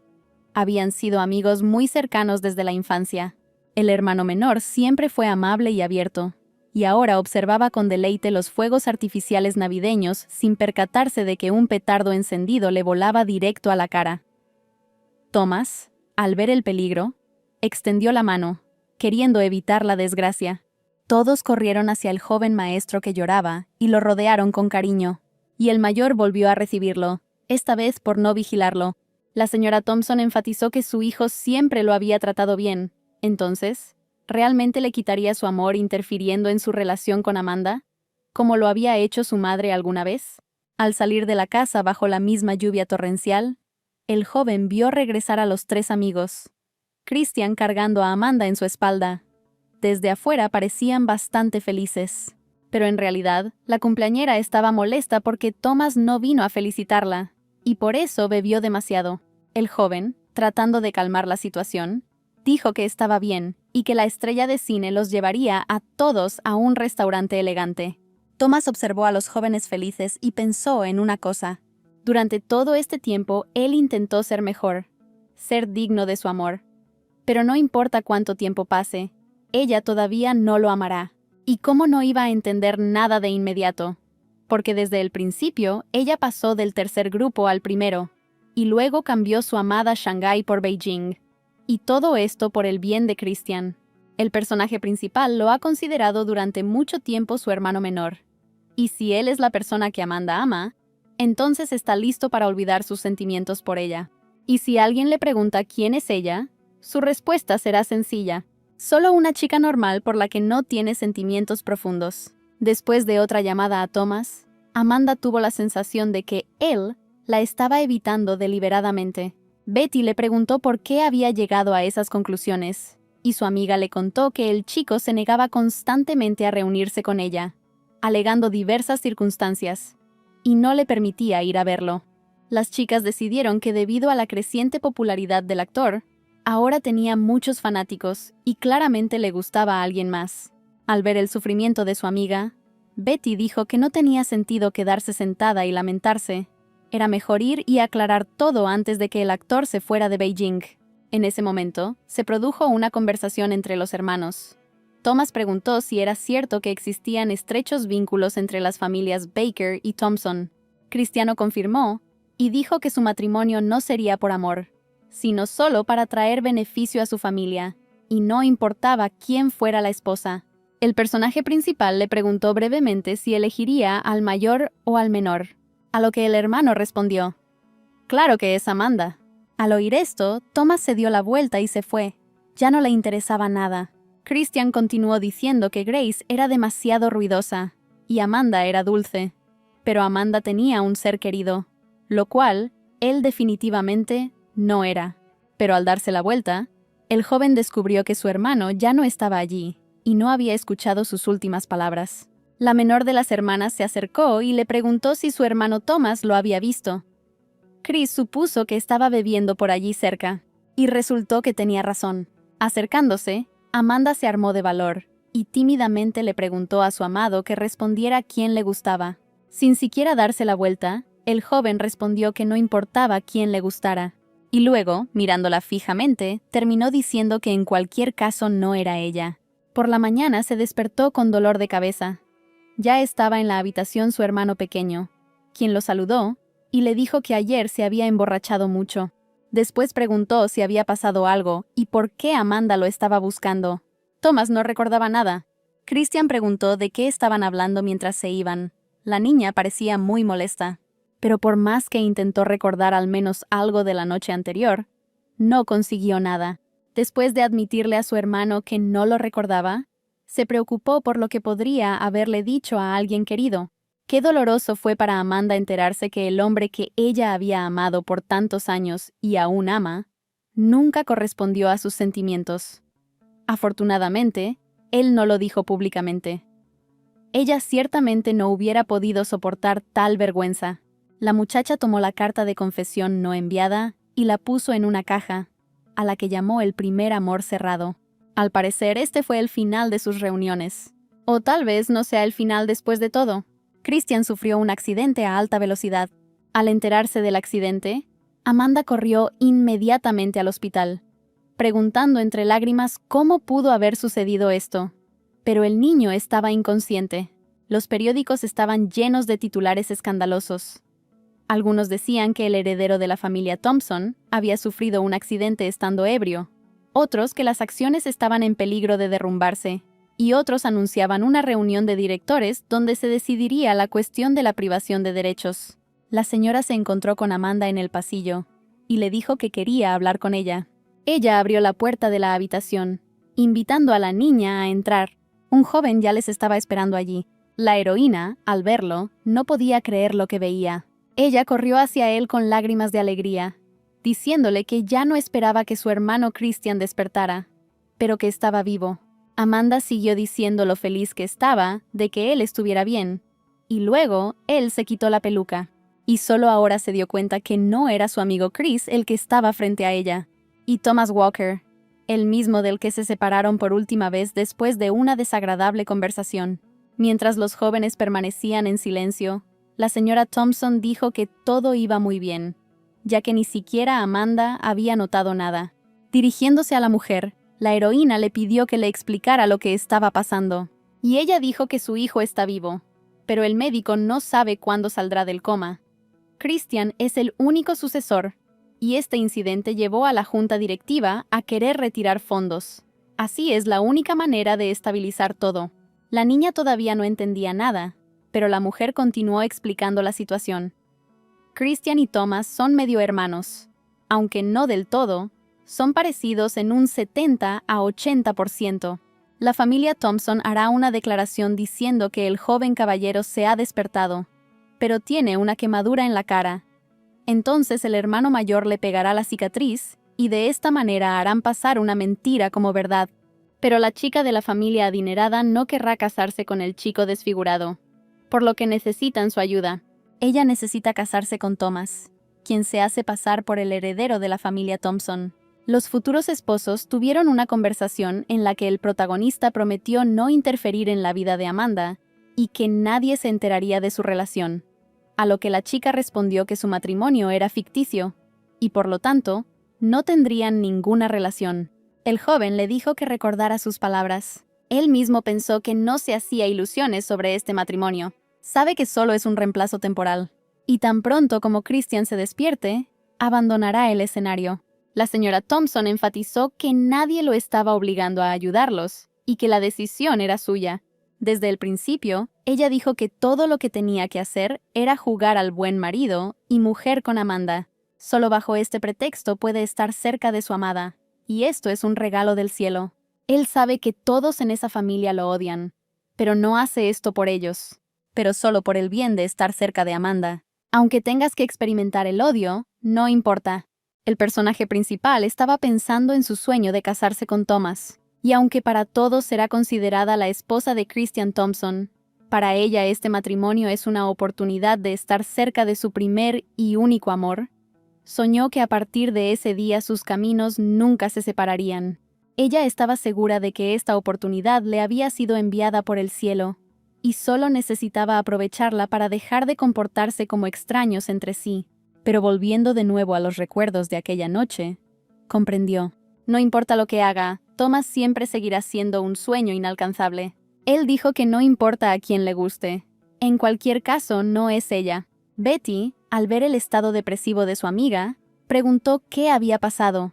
S1: Habían sido amigos muy cercanos desde la infancia. El hermano menor siempre fue amable y abierto, y ahora observaba con deleite los fuegos artificiales navideños sin percatarse de que un petardo encendido le volaba directo a la cara. Thomas, al ver el peligro, extendió la mano, queriendo evitar la desgracia. Todos corrieron hacia el joven maestro que lloraba y lo rodearon con cariño, y el mayor volvió a recibirlo, esta vez por no vigilarlo. La señora Thompson enfatizó que su hijo siempre lo había tratado bien. Entonces, ¿realmente le quitaría su amor interfiriendo en su relación con Amanda, como lo había hecho su madre alguna vez? Al salir de la casa bajo la misma lluvia torrencial, el joven vio regresar a los 3 amigos. Christian cargando a Amanda en su espalda. Desde afuera parecían bastante felices. Pero en realidad, la cumpleañera estaba molesta porque Thomas no vino a felicitarla, y por eso bebió demasiado. El joven, tratando de calmar la situación, dijo que estaba bien y que la estrella de cine los llevaría a todos a un restaurante elegante. Thomas observó a los jóvenes felices y pensó en una cosa. Durante todo este tiempo, él intentó ser mejor, ser digno de su amor. Pero no importa cuánto tiempo pase, ella todavía no lo amará. ¿Y cómo no iba a entender nada de inmediato? Porque desde el principio, ella pasó del tercer grupo al primero, y luego cambió su amada Shanghái por Beijing. Y todo esto por el bien de Christian. El personaje principal lo ha considerado durante mucho tiempo su hermano menor. Y si él es la persona que Amanda ama, entonces está listo para olvidar sus sentimientos por ella. Y si alguien le pregunta quién es ella, su respuesta será sencilla. Solo una chica normal por la que no tiene sentimientos profundos. Después de otra llamada a Thomas, Amanda tuvo la sensación de que él la estaba evitando deliberadamente. Betty le preguntó por qué había llegado a esas conclusiones, y su amiga le contó que el chico se negaba constantemente a reunirse con ella, alegando diversas circunstancias, y no le permitía ir a verlo. Las chicas decidieron que debido a la creciente popularidad del actor, ahora tenía muchos fanáticos y claramente le gustaba a alguien más. Al ver el sufrimiento de su amiga, Betty dijo que no tenía sentido quedarse sentada y lamentarse. Era mejor ir y aclarar todo antes de que el actor se fuera de Beijing. En ese momento, se produjo una conversación entre los hermanos. Thomas preguntó si era cierto que existían estrechos vínculos entre las familias Baker y Thompson. Cristiano confirmó y dijo que su matrimonio no sería por amor, sino solo para traer beneficio a su familia, y no importaba quién fuera la esposa. El personaje principal le preguntó brevemente si elegiría al mayor o al menor, a lo que el hermano respondió: «Claro que es Amanda». Al oír esto, Thomas se dio la vuelta y se fue. Ya no le interesaba nada. Christian continuó diciendo que Grace era demasiado ruidosa, y Amanda era dulce. Pero Amanda tenía un ser querido, lo cual él definitivamente no era. Pero al darse la vuelta, el joven descubrió que su hermano ya no estaba allí, y no había escuchado sus últimas palabras. La menor de las hermanas se acercó y le preguntó si su hermano Thomas lo había visto. Chris supuso que estaba bebiendo por allí cerca, y resultó que tenía razón. Acercándose, Amanda se armó de valor, y tímidamente le preguntó a su amado que respondiera quién le gustaba. Sin siquiera darse la vuelta, el joven respondió que no importaba quién le gustara. Y luego, mirándola fijamente, terminó diciendo que en cualquier caso no era ella. Por la mañana se despertó con dolor de cabeza. Ya estaba en la habitación su hermano pequeño, quien lo saludó y le dijo que ayer se había emborrachado mucho. Después preguntó si había pasado algo y por qué Amanda lo estaba buscando. Thomas no recordaba nada. Christian preguntó de qué estaban hablando mientras se iban. La niña parecía muy molesta, pero por más que intentó recordar al menos algo de la noche anterior, no consiguió nada. Después de admitirle a su hermano que no lo recordaba, se preocupó por lo que podría haberle dicho a alguien querido. Qué doloroso fue para Amanda enterarse que el hombre que ella había amado por tantos años y aún ama, nunca correspondió a sus sentimientos. Afortunadamente, él no lo dijo públicamente. Ella ciertamente no hubiera podido soportar tal vergüenza. La muchacha tomó la carta de confesión no enviada y la puso en una caja, a la que llamó el primer amor cerrado. Al parecer, este fue el final de sus reuniones. O tal vez no sea el final después de todo. Christian sufrió un accidente a alta velocidad. Al enterarse del accidente, Amanda corrió inmediatamente al hospital, preguntando entre lágrimas cómo pudo haber sucedido esto. Pero el niño estaba inconsciente. Los periódicos estaban llenos de titulares escandalosos. Algunos decían que el heredero de la familia Thompson había sufrido un accidente estando ebrio, otros que las acciones estaban en peligro de derrumbarse, y otros anunciaban una reunión de directores donde se decidiría la cuestión de la privación de derechos. La señora se encontró con Amanda en el pasillo y le dijo que quería hablar con ella. Ella abrió la puerta de la habitación, invitando a la niña a entrar. Un joven ya les estaba esperando allí. La heroína, al verlo, no podía creer lo que veía. Ella corrió hacia él con lágrimas de alegría diciéndole que ya no esperaba que su hermano Christian despertara, pero que estaba vivo. Amanda siguió diciendo lo feliz que estaba de que él estuviera bien, y luego él se quitó la peluca, y solo ahora se dio cuenta que no era su amigo Chris el que estaba frente a ella, y Thomas Walker, el mismo del que se separaron por última vez después de una desagradable conversación. Mientras los jóvenes permanecían en silencio, la señora Thompson dijo que todo iba muy bien, ya que ni siquiera Amanda había notado nada. Dirigiéndose a la mujer, la heroína le pidió que le explicara lo que estaba pasando, y ella dijo que su hijo está vivo, pero el médico no sabe cuándo saldrá del coma. Christian es el único sucesor, y este incidente llevó a la junta directiva a querer retirar fondos. Así es la única manera de estabilizar todo. La niña todavía no entendía nada, pero la mujer continuó explicando la situación. Christian y Thomas son medio hermanos. Aunque no del todo, son parecidos en un 70 a 80%. La familia Thompson hará una declaración diciendo que el joven caballero se ha despertado, pero tiene una quemadura en la cara. Entonces el hermano mayor le pegará la cicatriz y de esta manera harán pasar una mentira como verdad. Pero la chica de la familia adinerada no querrá casarse con el chico desfigurado, por lo que necesitan su ayuda. Ella necesita casarse con Thomas, quien se hace pasar por el heredero de la familia Thompson. Los futuros esposos tuvieron una conversación en la que el protagonista prometió no interferir en la vida de Amanda y que nadie se enteraría de su relación, a lo que la chica respondió que su matrimonio era ficticio y por lo tanto no tendrían ninguna relación. El joven le dijo que recordara sus palabras. Él mismo pensó que no se hacía ilusiones sobre este matrimonio. Sabe que solo es un reemplazo temporal. Y tan pronto como Christian se despierte, abandonará el escenario. La señora Thompson enfatizó que nadie lo estaba obligando a ayudarlos y que la decisión era suya. Desde el principio, ella dijo que todo lo que tenía que hacer era jugar al buen marido y mujer con Amanda. Solo bajo este pretexto puede estar cerca de su amada. Y esto es un regalo del cielo. Él sabe que todos en esa familia lo odian, pero no hace esto por ellos, pero solo por el bien de estar cerca de Amanda. Aunque tengas que experimentar el odio, no importa. El personaje principal estaba pensando en su sueño de casarse con Thomas, y aunque para todos será considerada la esposa de Christian Thompson, para ella este matrimonio es una oportunidad de estar cerca de su primer y único amor. Soñó que a partir de ese día sus caminos nunca se separarían. Ella estaba segura de que esta oportunidad le había sido enviada por el cielo, y solo necesitaba aprovecharla para dejar de comportarse como extraños entre sí. Pero volviendo de nuevo a los recuerdos de aquella noche, comprendió. No importa lo que haga, Thomas siempre seguirá siendo un sueño inalcanzable. Él dijo que no importa a quién le guste. En cualquier caso, no es ella. Betty, al ver el estado depresivo de su amiga, preguntó qué había pasado.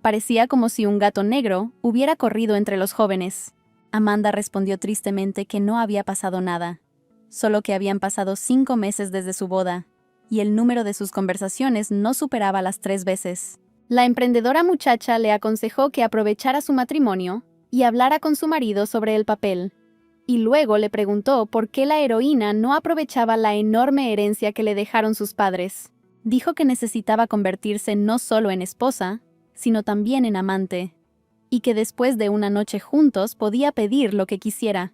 S1: Parecía como si un gato negro hubiera corrido entre los jóvenes. Amanda respondió tristemente que no había pasado nada, solo que habían pasado 5 meses desde su boda, y el número de sus conversaciones no superaba las 3 veces. La emprendedora muchacha le aconsejó que aprovechara su matrimonio y hablara con su marido sobre el papel, y luego le preguntó por qué la heroína no aprovechaba la enorme herencia que le dejaron sus padres. Dijo que necesitaba convertirse no solo en esposa, sino también en amante, y que después de una noche juntos podía pedir lo que quisiera.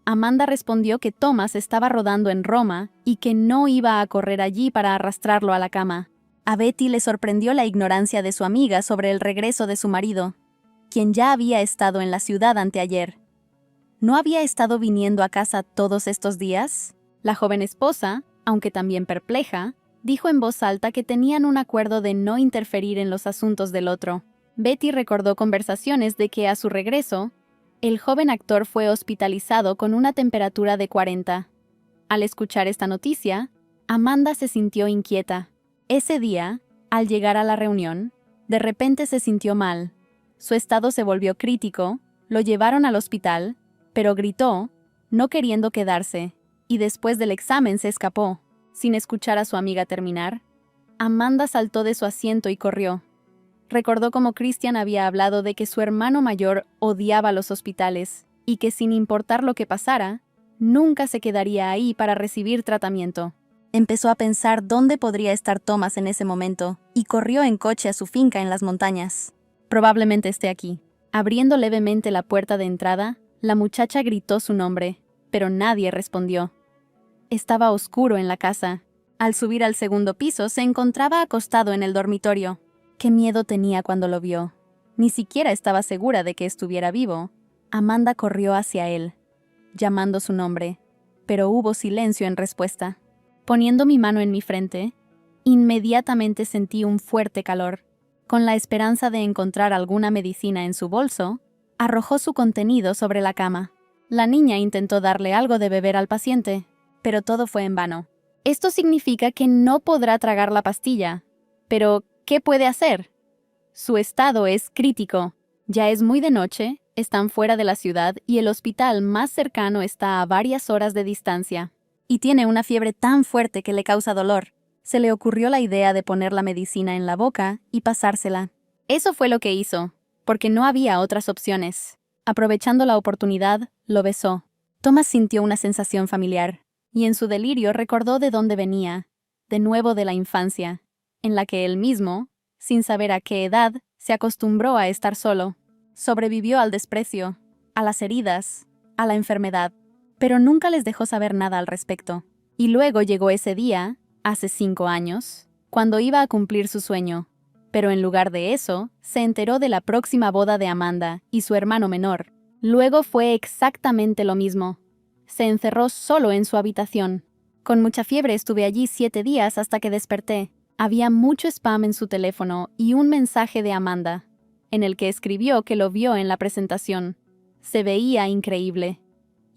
S1: Amanda respondió que Thomas estaba rodando en Roma y que no iba a correr allí para arrastrarlo a la cama. A Betty le sorprendió la ignorancia de su amiga sobre el regreso de su marido, quien ya había estado en la ciudad anteayer. ¿No había estado viniendo a casa todos estos días? La joven esposa, aunque también perpleja, dijo en voz alta que tenían un acuerdo de no interferir en los asuntos del otro. Betty recordó conversaciones de que a su regreso, el joven actor fue hospitalizado con una temperatura de 40. Al escuchar esta noticia, Amanda se sintió inquieta. Ese día, al llegar a la reunión, de repente se sintió mal. Su estado se volvió crítico, lo llevaron al hospital, pero gritó, no queriendo quedarse, y después del examen se escapó. Sin escuchar a su amiga terminar, Amanda saltó de su asiento y corrió. Recordó cómo Christian había hablado de que su hermano mayor odiaba los hospitales y que sin importar lo que pasara, nunca se quedaría ahí para recibir tratamiento. Empezó a pensar dónde podría estar Thomas en ese momento y corrió en coche a su finca en las montañas. Probablemente esté aquí. Abriendo levemente la puerta de entrada, la muchacha gritó su nombre, pero nadie respondió. Estaba oscuro en la casa. Al subir al segundo piso, se encontraba acostado en el dormitorio. Qué miedo tenía cuando lo vio. Ni siquiera estaba segura de que estuviera vivo. Amanda corrió hacia él, llamando su nombre, pero hubo silencio en respuesta. Poniendo mi mano en mi frente, inmediatamente sentí un fuerte calor. Con la esperanza de encontrar alguna medicina en su bolso, arrojó su contenido sobre la cama. La niña intentó darle algo de beber al paciente, pero todo fue en vano. Esto significa que no podrá tragar la pastilla. Pero, ¿qué puede hacer? Su estado es crítico. Ya es muy de noche, están fuera de la ciudad y el hospital más cercano está a varias horas de distancia. Y tiene una fiebre tan fuerte que le causa dolor. Se le ocurrió la idea de poner la medicina en la boca y pasársela. Eso fue lo que hizo, porque no había otras opciones. Aprovechando la oportunidad, lo besó. Thomas sintió una sensación familiar, y en su delirio recordó de dónde venía, de nuevo de la infancia, en la que él mismo, sin saber a qué edad, se acostumbró a estar solo. Sobrevivió al desprecio, a las heridas, a la enfermedad, pero nunca les dejó saber nada al respecto. Y luego llegó ese día, hace 5 años, cuando iba a cumplir su sueño. Pero en lugar de eso, se enteró de la próxima boda de Amanda y su hermano menor. Luego fue exactamente lo mismo. Se encerró solo en su habitación. Con mucha fiebre estuve allí 7 días hasta que desperté. Había mucho spam en su teléfono y un mensaje de Amanda, en el que escribió que lo vio en la presentación. Se veía increíble.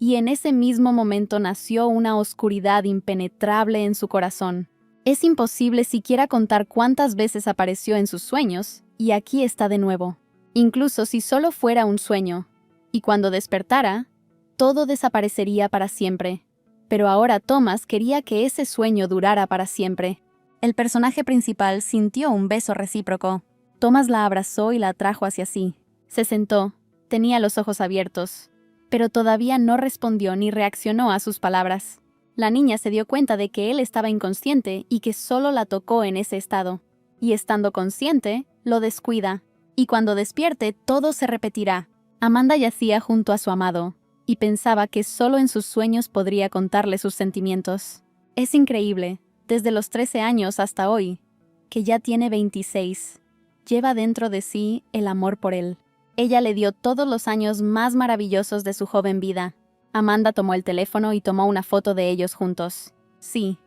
S1: Y en ese mismo momento nació una oscuridad impenetrable en su corazón. Es imposible siquiera contar cuántas veces apareció en sus sueños, y aquí está de nuevo. Incluso si solo fuera un sueño. Y cuando despertara, todo desaparecería para siempre. Pero ahora Thomas quería que ese sueño durara para siempre. El personaje principal sintió un beso recíproco. Thomas la abrazó y la atrajo hacia sí. Se sentó, tenía los ojos abiertos, pero todavía no respondió ni reaccionó a sus palabras. La niña se dio cuenta de que él estaba inconsciente y que solo la tocó en ese estado. Y estando consciente, lo descuida. Y cuando despierte, todo se repetirá. Amanda yacía junto a su amado, y pensaba que solo en sus sueños podría contarle sus sentimientos. Es increíble, desde los 13 años hasta hoy, que ya tiene 26. Lleva dentro de sí el amor por él. Ella le dio todos los años más maravillosos de su joven vida. Amanda tomó el teléfono y tomó una foto de ellos juntos. Sí,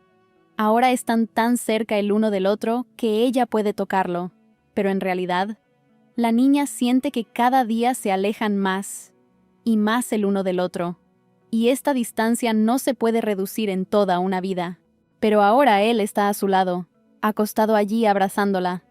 S1: ahora están tan cerca el uno del otro que ella puede tocarlo. Pero en realidad, la niña siente que cada día se alejan más y más el uno del otro. Y esta distancia no se puede reducir en toda una vida. Pero ahora él está a su lado, acostado allí abrazándola.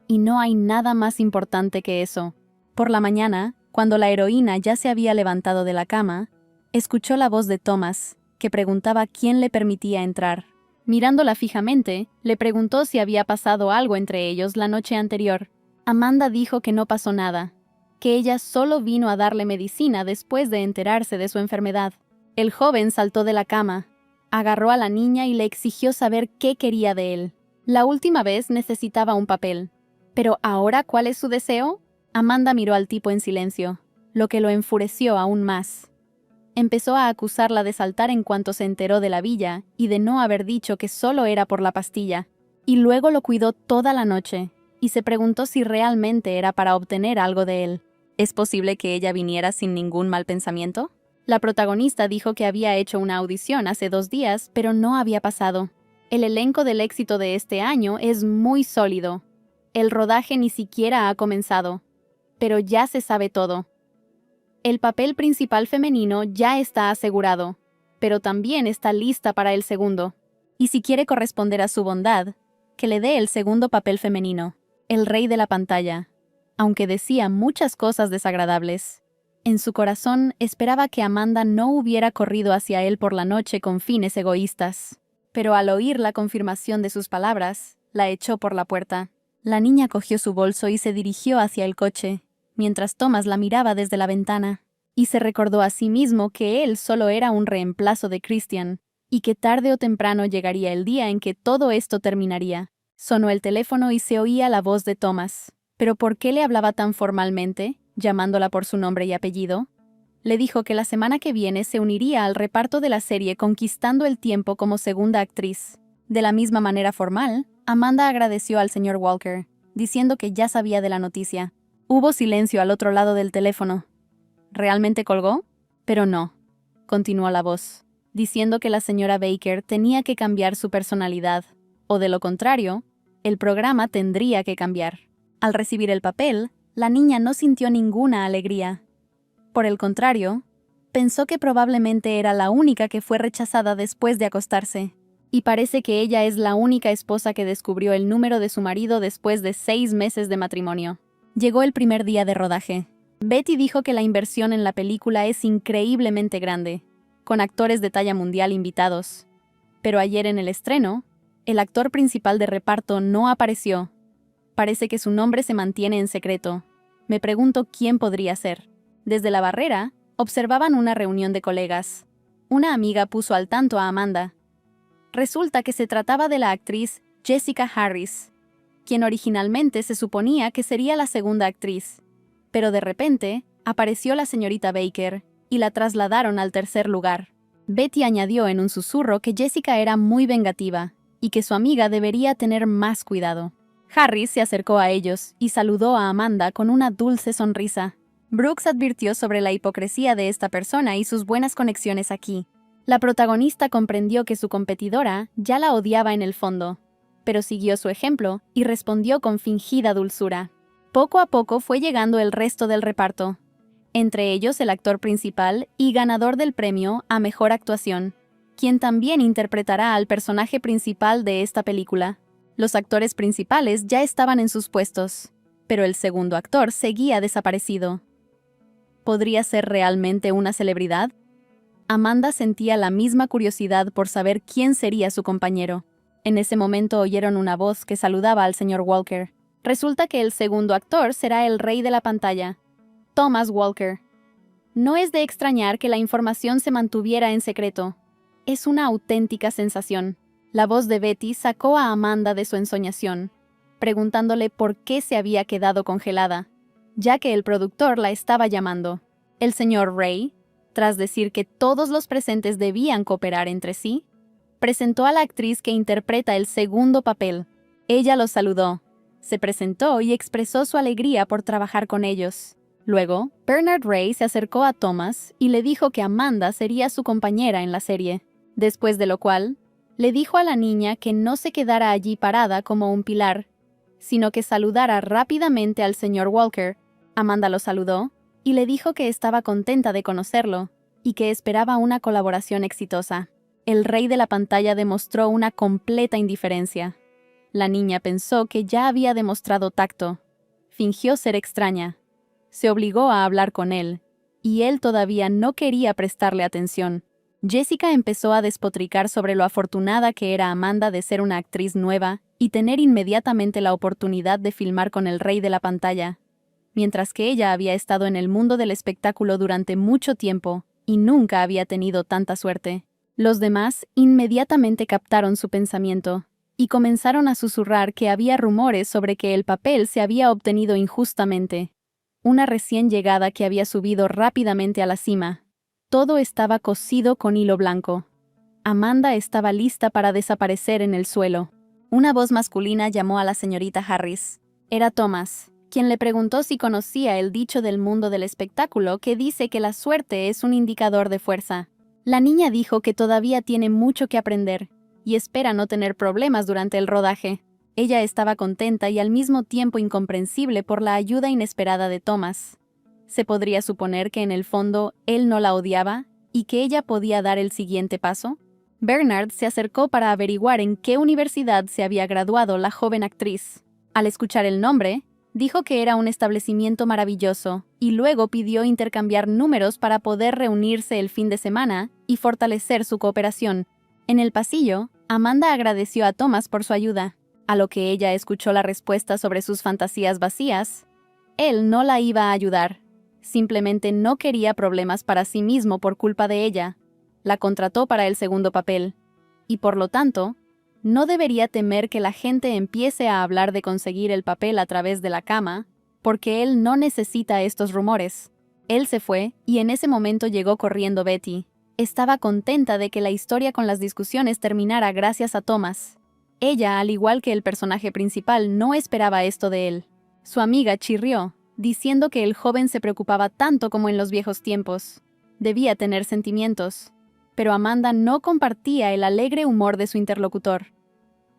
S1: Y no hay nada más importante que eso. Por la mañana, cuando la heroína ya se había levantado de la cama, escuchó la voz de Thomas, que preguntaba quién le permitía entrar. Mirándola fijamente, le preguntó si había pasado algo entre ellos la noche anterior. Amanda dijo que no pasó nada, que ella solo vino a darle medicina después de enterarse de su enfermedad. El joven saltó de la cama, agarró a la niña y le exigió saber qué quería de él. La última vez necesitaba un papel. ¿Pero ahora cuál es su deseo? Amanda miró al tipo en silencio, lo que lo enfureció aún más. Empezó a acusarla de saltar en cuanto se enteró de la villa y de no haber dicho que solo era por la pastilla. Y luego lo cuidó toda la noche, y se preguntó si realmente era para obtener algo de él. ¿Es posible que ella viniera sin ningún mal pensamiento? La protagonista dijo que había hecho una audición hace 2 días, pero no había pasado. El elenco del éxito de este año es muy sólido. El rodaje ni siquiera ha comenzado, pero ya se sabe todo. El papel principal femenino ya está asegurado, pero también está lista para el segundo. Y si quiere corresponder a su bondad, que le dé el segundo papel femenino, el rey de la pantalla. Aunque decía muchas cosas desagradables, en su corazón esperaba que Amanda no hubiera corrido hacia él por la noche con fines egoístas. Pero al oír la confirmación de sus palabras, la echó por la puerta. La niña cogió su bolso y se dirigió hacia el coche, mientras Thomas la miraba desde la ventana, y se recordó a sí mismo que él solo era un reemplazo de Christian, y que tarde o temprano llegaría el día en que todo esto terminaría. Sonó el teléfono y se oía la voz de Thomas. ¿Pero por qué le hablaba tan formalmente, llamándola por su nombre y apellido? Le dijo que la semana que viene se uniría al reparto de la serie Conquistando el Tiempo como segunda actriz. De la misma manera formal, Amanda agradeció al señor Walker, diciendo que ya sabía de la noticia. Hubo silencio al otro lado del teléfono. ¿Realmente colgó? Pero no, continuó la voz, diciendo que la señora Baker tenía que cambiar su personalidad, o de lo contrario, el programa tendría que cambiar. Al recibir el papel, la niña no sintió ninguna alegría. Por el contrario, pensó que probablemente era la única que fue rechazada después de acostarse. Y parece que ella es la única esposa que descubrió el número de su marido después de 6 meses de matrimonio. Llegó el primer día de rodaje. Betty dijo que la inversión en la película es increíblemente grande, con actores de talla mundial invitados. Pero ayer en el estreno, el actor principal de reparto no apareció. Parece que su nombre se mantiene en secreto. Me pregunto quién podría ser. Desde la barrera, observaban una reunión de colegas. Una amiga puso al tanto a Amanda. Resulta que se trataba de la actriz Jessica Harris, quien originalmente se suponía que sería la segunda actriz. Pero de repente, apareció la señorita Baker y la trasladaron al tercer lugar. Betty añadió en un susurro que Jessica era muy vengativa y que su amiga debería tener más cuidado. Harris se acercó a ellos y saludó a Amanda con una dulce sonrisa. Brooks advirtió sobre la hipocresía de esta persona y sus buenas conexiones aquí. La protagonista comprendió que su competidora ya la odiaba en el fondo, pero siguió su ejemplo y respondió con fingida dulzura. Poco a poco fue llegando el resto del reparto, entre ellos el actor principal y ganador del premio a Mejor Actuación, quien también interpretará al personaje principal de esta película. Los actores principales ya estaban en sus puestos, pero el segundo actor seguía desaparecido. ¿Podría ser realmente una celebridad? Amanda sentía la misma curiosidad por saber quién sería su compañero. En ese momento oyeron una voz que saludaba al señor Walker. Resulta que el segundo actor será el rey de la pantalla, Thomas Walker. No es de extrañar que la información se mantuviera en secreto. Es una auténtica sensación. La voz de Betty sacó a Amanda de su ensoñación, preguntándole por qué se había quedado congelada, ya que el productor la estaba llamando. El señor Ray, tras decir que todos los presentes debían cooperar entre sí, presentó a la actriz que interpreta el segundo papel. Ella los saludó, se presentó y expresó su alegría por trabajar con ellos. Luego, Bernard Ray se acercó a Thomas y le dijo que Amanda sería su compañera en la serie, después de lo cual, le dijo a la niña que no se quedara allí parada como un pilar, sino que saludara rápidamente al señor Walker. Amanda lo saludó y le dijo que estaba contenta de conocerlo y que esperaba una colaboración exitosa. El rey de la pantalla demostró una completa indiferencia. La niña pensó que ya había demostrado tacto. Fingió ser extraña. Se obligó a hablar con él, y él todavía no quería prestarle atención. Jessica empezó a despotricar sobre lo afortunada que era Amanda de ser una actriz nueva y tener inmediatamente la oportunidad de filmar con el rey de la pantalla, mientras que ella había estado en el mundo del espectáculo durante mucho tiempo y nunca había tenido tanta suerte. Los demás inmediatamente captaron su pensamiento y comenzaron a susurrar que había rumores sobre que el papel se había obtenido injustamente. Una recién llegada que había subido rápidamente a la cima. Todo estaba cosido con hilo blanco. Amanda estaba lista para desaparecer en el suelo. Una voz masculina llamó a la señorita Harris. Era Thomas, quien le preguntó si conocía el dicho del mundo del espectáculo que dice que la suerte es un indicador de fuerza. La niña dijo que todavía tiene mucho que aprender y espera no tener problemas durante el rodaje. Ella estaba contenta y al mismo tiempo incomprensible por la ayuda inesperada de Thomas. ¿Se podría suponer que en el fondo él no la odiaba y que ella podía dar el siguiente paso? Bernard se acercó para averiguar en qué universidad se había graduado la joven actriz. Al escuchar el nombre, dijo que era un establecimiento maravilloso y luego pidió intercambiar números para poder reunirse el fin de semana y fortalecer su cooperación. En el pasillo, Amanda agradeció a Thomas por su ayuda. A lo que ella escuchó la respuesta sobre sus fantasías vacías. Él no la iba a ayudar. Simplemente no quería problemas para sí mismo por culpa de ella. La contrató para el segundo papel, y por lo tanto, no debería temer que la gente empiece a hablar de conseguir el papel a través de la cama, porque él no necesita estos rumores. Él se fue, y en ese momento llegó corriendo Betty. Estaba contenta de que la historia con las discusiones terminara gracias a Thomas. Ella, al igual que el personaje principal, no esperaba esto de él. Su amiga chirrió, diciendo que el joven se preocupaba tanto como en los viejos tiempos. Debía tener sentimientos. Pero Amanda no compartía el alegre humor de su interlocutor.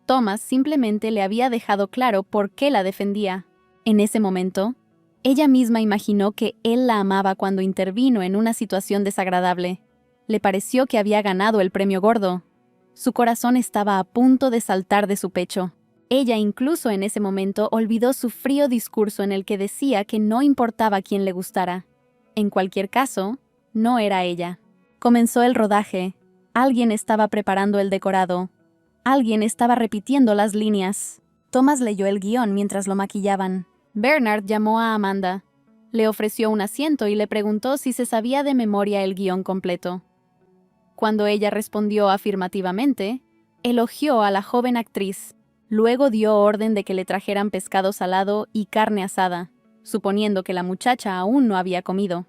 S1: Thomas simplemente le había dejado claro por qué la defendía. En ese momento, ella misma imaginó que él la amaba cuando intervino en una situación desagradable. Le pareció que había ganado el premio gordo. Su corazón estaba a punto de saltar de su pecho. Ella incluso en ese momento olvidó su frío discurso en el que decía que no importaba quién le gustara. En cualquier caso, no era ella. Comenzó el rodaje. Alguien estaba preparando el decorado. Alguien estaba repitiendo las líneas. Thomas leyó el guión mientras lo maquillaban. Bernard llamó a Amanda. Le ofreció un asiento y le preguntó si se sabía de memoria el guión completo. Cuando ella respondió afirmativamente, elogió a la joven actriz. Luego dio orden de que le trajeran pescado salado y carne asada, suponiendo que la muchacha aún no había comido.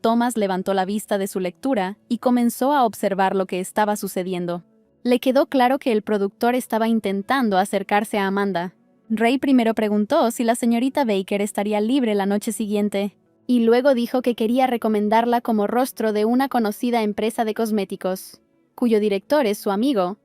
S1: Thomas levantó la vista de su lectura y comenzó a observar lo que estaba sucediendo. Le quedó claro que el productor estaba intentando acercarse a Amanda. Ray primero preguntó si la señorita Baker estaría libre la noche siguiente, y luego dijo que quería recomendarla como rostro de una conocida empresa de cosméticos, cuyo director es su amigo.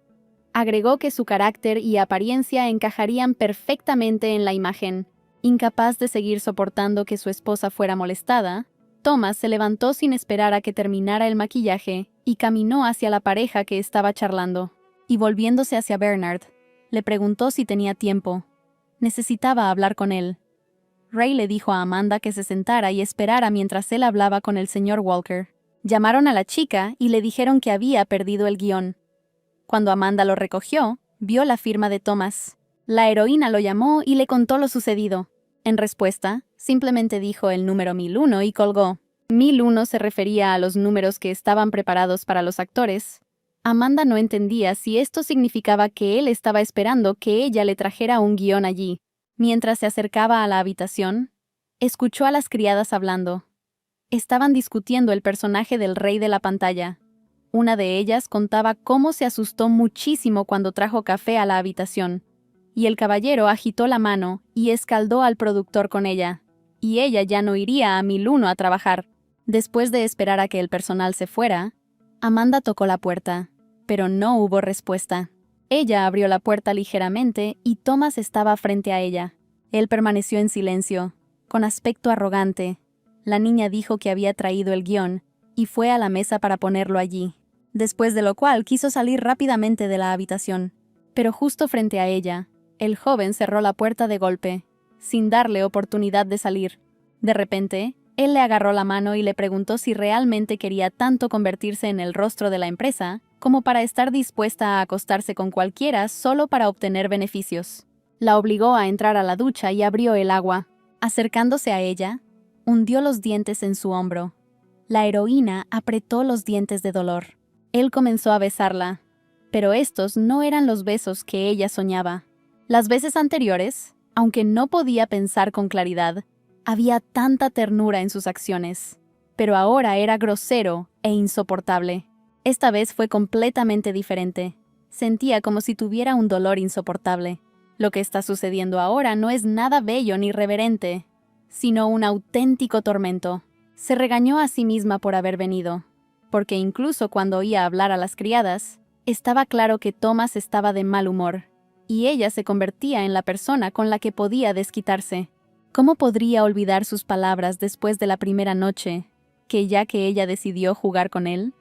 S1: Agregó que su carácter y apariencia encajarían perfectamente en la imagen. Incapaz de seguir soportando que su esposa fuera molestada, Thomas se levantó sin esperar a que terminara el maquillaje y caminó hacia la pareja que estaba charlando. Y volviéndose hacia Bernard, le preguntó si tenía tiempo. Necesitaba hablar con él. Ray le dijo a Amanda que se sentara y esperara mientras él hablaba con el señor Walker. Llamaron a la chica y le dijeron que había perdido el guión. Cuando Amanda lo recogió, vio la firma de Thomas. La heroína lo llamó y le contó lo sucedido. En respuesta, simplemente dijo el número 1001 y colgó. 1001 se refería a los números que estaban preparados para los actores. Amanda no entendía si esto significaba que él estaba esperando que ella le trajera un guión allí. Mientras se acercaba a la habitación, escuchó a las criadas hablando. Estaban discutiendo el personaje del rey de la pantalla. Una de ellas contaba cómo se asustó muchísimo cuando trajo café a la habitación, y el caballero agitó la mano y escaldó al productor con ella, y ella ya no iría a 1001 a trabajar. Después de esperar a que el personal se fuera, Amanda tocó la puerta, pero no hubo respuesta. Ella abrió la puerta ligeramente y Thomas estaba frente a ella. Él permaneció en silencio, con aspecto arrogante. La niña dijo que había traído el guión y fue a la mesa para ponerlo allí, después de lo cual quiso salir rápidamente de la habitación. Pero justo frente a ella, el joven cerró la puerta de golpe, sin darle oportunidad de salir. De repente, él le agarró la mano y le preguntó si realmente quería tanto convertirse en el rostro de la empresa como para estar dispuesta a acostarse con cualquiera solo para obtener beneficios. La obligó a entrar a la ducha y abrió el agua. Acercándose a ella, hundió los dientes en su hombro. La heroína apretó los dientes de dolor. Él comenzó a besarla, pero estos no eran los besos que ella soñaba. Las veces anteriores, aunque no podía pensar con claridad, había tanta ternura en sus acciones, pero ahora era grosero e insoportable. Esta vez fue completamente diferente. Sentía como si tuviera un dolor insoportable. Lo que está sucediendo ahora no es nada bello ni reverente, sino un auténtico tormento. Se regañó a sí misma por haber venido, porque incluso cuando oía hablar a las criadas, estaba claro que Thomas estaba de mal humor, y ella se convertía en la persona con la que podía desquitarse. ¿Cómo podría olvidar sus palabras después de la primera noche, que ya que ella decidió jugar con él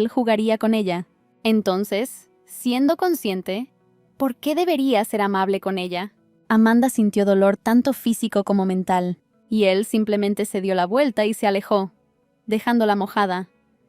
S1: jugaría con ella? Entonces, siendo consciente, ¿por qué debería ser amable con ella? Amanda sintió dolor tanto físico como mental, y él simplemente se dio la vuelta y se alejó, dejándola mojada,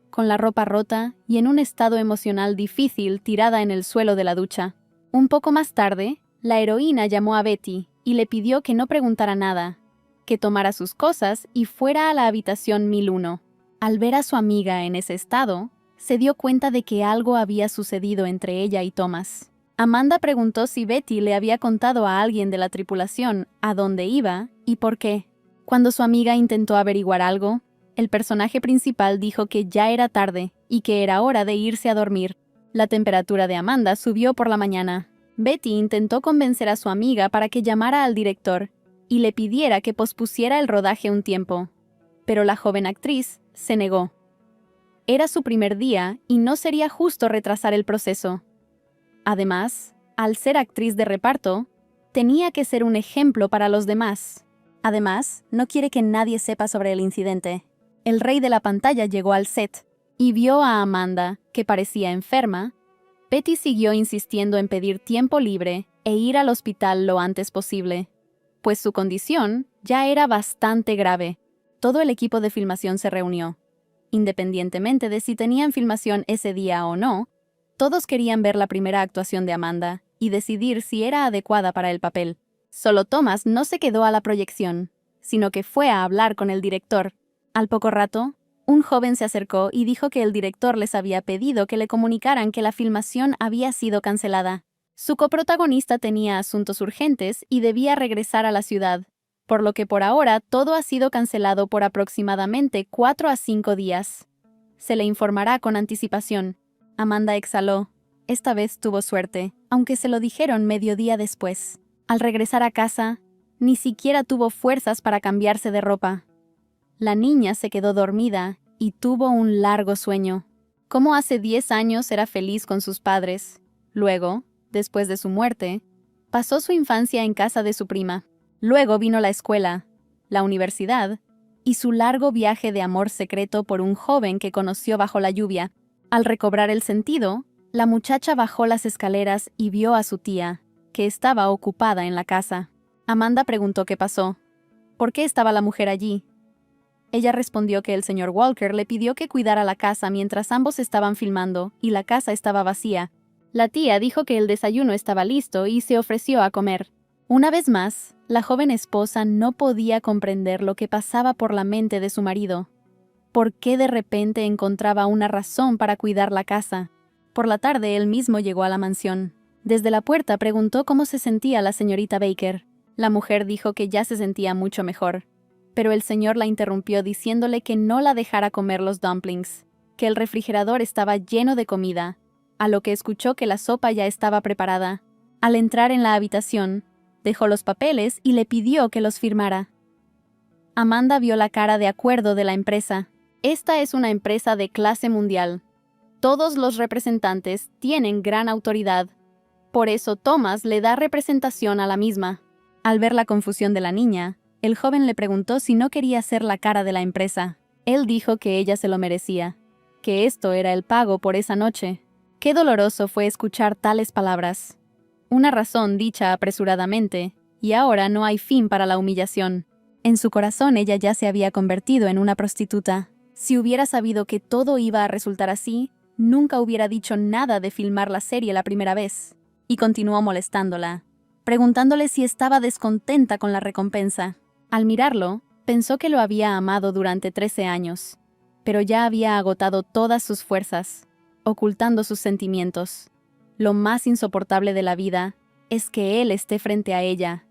S1: con la ropa rota y en un estado emocional difícil tirada en el suelo de la ducha. Un poco más tarde, la heroína llamó a Betty y le pidió que no preguntara nada, que tomara sus cosas y fuera a la habitación 1001. Al ver a su amiga en ese estado, se dio cuenta de que algo había sucedido entre ella y Thomas. Amanda preguntó si Betty le había contado a alguien de la tripulación a dónde iba y por qué. Cuando su amiga intentó averiguar algo, el personaje principal dijo que ya era tarde y que era hora de irse a dormir. La temperatura de Amanda subió por la mañana. Betty intentó convencer a su amiga para que llamara al director y le pidiera que pospusiera el rodaje un tiempo, pero la joven actriz se negó. Era su primer día y no sería justo retrasar el proceso. Además, al ser actriz de reparto, tenía que ser un ejemplo para los demás. Además, no quiere que nadie sepa sobre el incidente. El rey de la pantalla llegó al set y vio a Amanda, que parecía enferma. Betty siguió insistiendo en pedir tiempo libre e ir al hospital lo antes posible, pues su condición ya era bastante grave. Todo el equipo de filmación se reunió. Independientemente de si tenían filmación ese día o no, todos querían ver la primera actuación de Amanda y decidir si era adecuada para el papel. Solo Thomas no se quedó a la proyección, sino que fue a hablar con el director. Al poco rato, un joven se acercó y dijo que el director les había pedido que le comunicaran que la filmación había sido cancelada. Su coprotagonista tenía asuntos urgentes y debía regresar a la ciudad, por lo que por ahora todo ha sido cancelado por aproximadamente 4 a 5 días. Se le informará con anticipación. Amanda exhaló. Esta vez tuvo suerte, aunque se lo dijeron mediodía después. Al regresar a casa, ni siquiera tuvo fuerzas para cambiarse de ropa. La niña se quedó dormida y tuvo un largo sueño. Como hace 10 años era feliz con sus padres. Luego, después de su muerte, pasó su infancia en casa de su prima. Luego vino la escuela, la universidad y su largo viaje de amor secreto por un joven que conoció bajo la lluvia. Al recobrar el sentido, la muchacha bajó las escaleras y vio a su tía, que estaba ocupada en la casa. Amanda preguntó qué pasó. ¿Por qué estaba la mujer allí? Ella respondió que el señor Walker le pidió que cuidara la casa mientras ambos estaban filmando y la casa estaba vacía. La tía dijo que el desayuno estaba listo y se ofreció a comer. Una vez más, la joven esposa no podía comprender lo que pasaba por la mente de su marido. ¿Por qué de repente encontraba una razón para cuidar la casa? Por la tarde él mismo llegó a la mansión. Desde la puerta preguntó cómo se sentía la señorita Baker. La mujer dijo que ya se sentía mucho mejor, pero el señor la interrumpió diciéndole que no la dejara comer los dumplings, que el refrigerador estaba lleno de comida, a lo que escuchó que la sopa ya estaba preparada. Al entrar en la habitación, dejó los papeles y le pidió que los firmara. Amanda vio la cara de acuerdo de la empresa. Esta es una empresa de clase mundial. Todos los representantes tienen gran autoridad. Por eso Thomas le da representación a la misma. Al ver la confusión de la niña, el joven le preguntó si no quería ser la cara de la empresa. Él dijo que ella se lo merecía, que esto era el pago por esa noche. Qué doloroso fue escuchar tales palabras. Una razón dicha apresuradamente, y ahora no hay fin para la humillación. En su corazón ella ya se había convertido en una prostituta. Si hubiera sabido que todo iba a resultar así, nunca hubiera dicho nada de filmar la serie la primera vez. Y continuó molestándola, preguntándole si estaba descontenta con la recompensa. Al mirarlo, pensó que lo había amado durante 13 años, pero ya había agotado todas sus fuerzas, ocultando sus sentimientos. Lo más insoportable de la vida es que él esté frente a ella,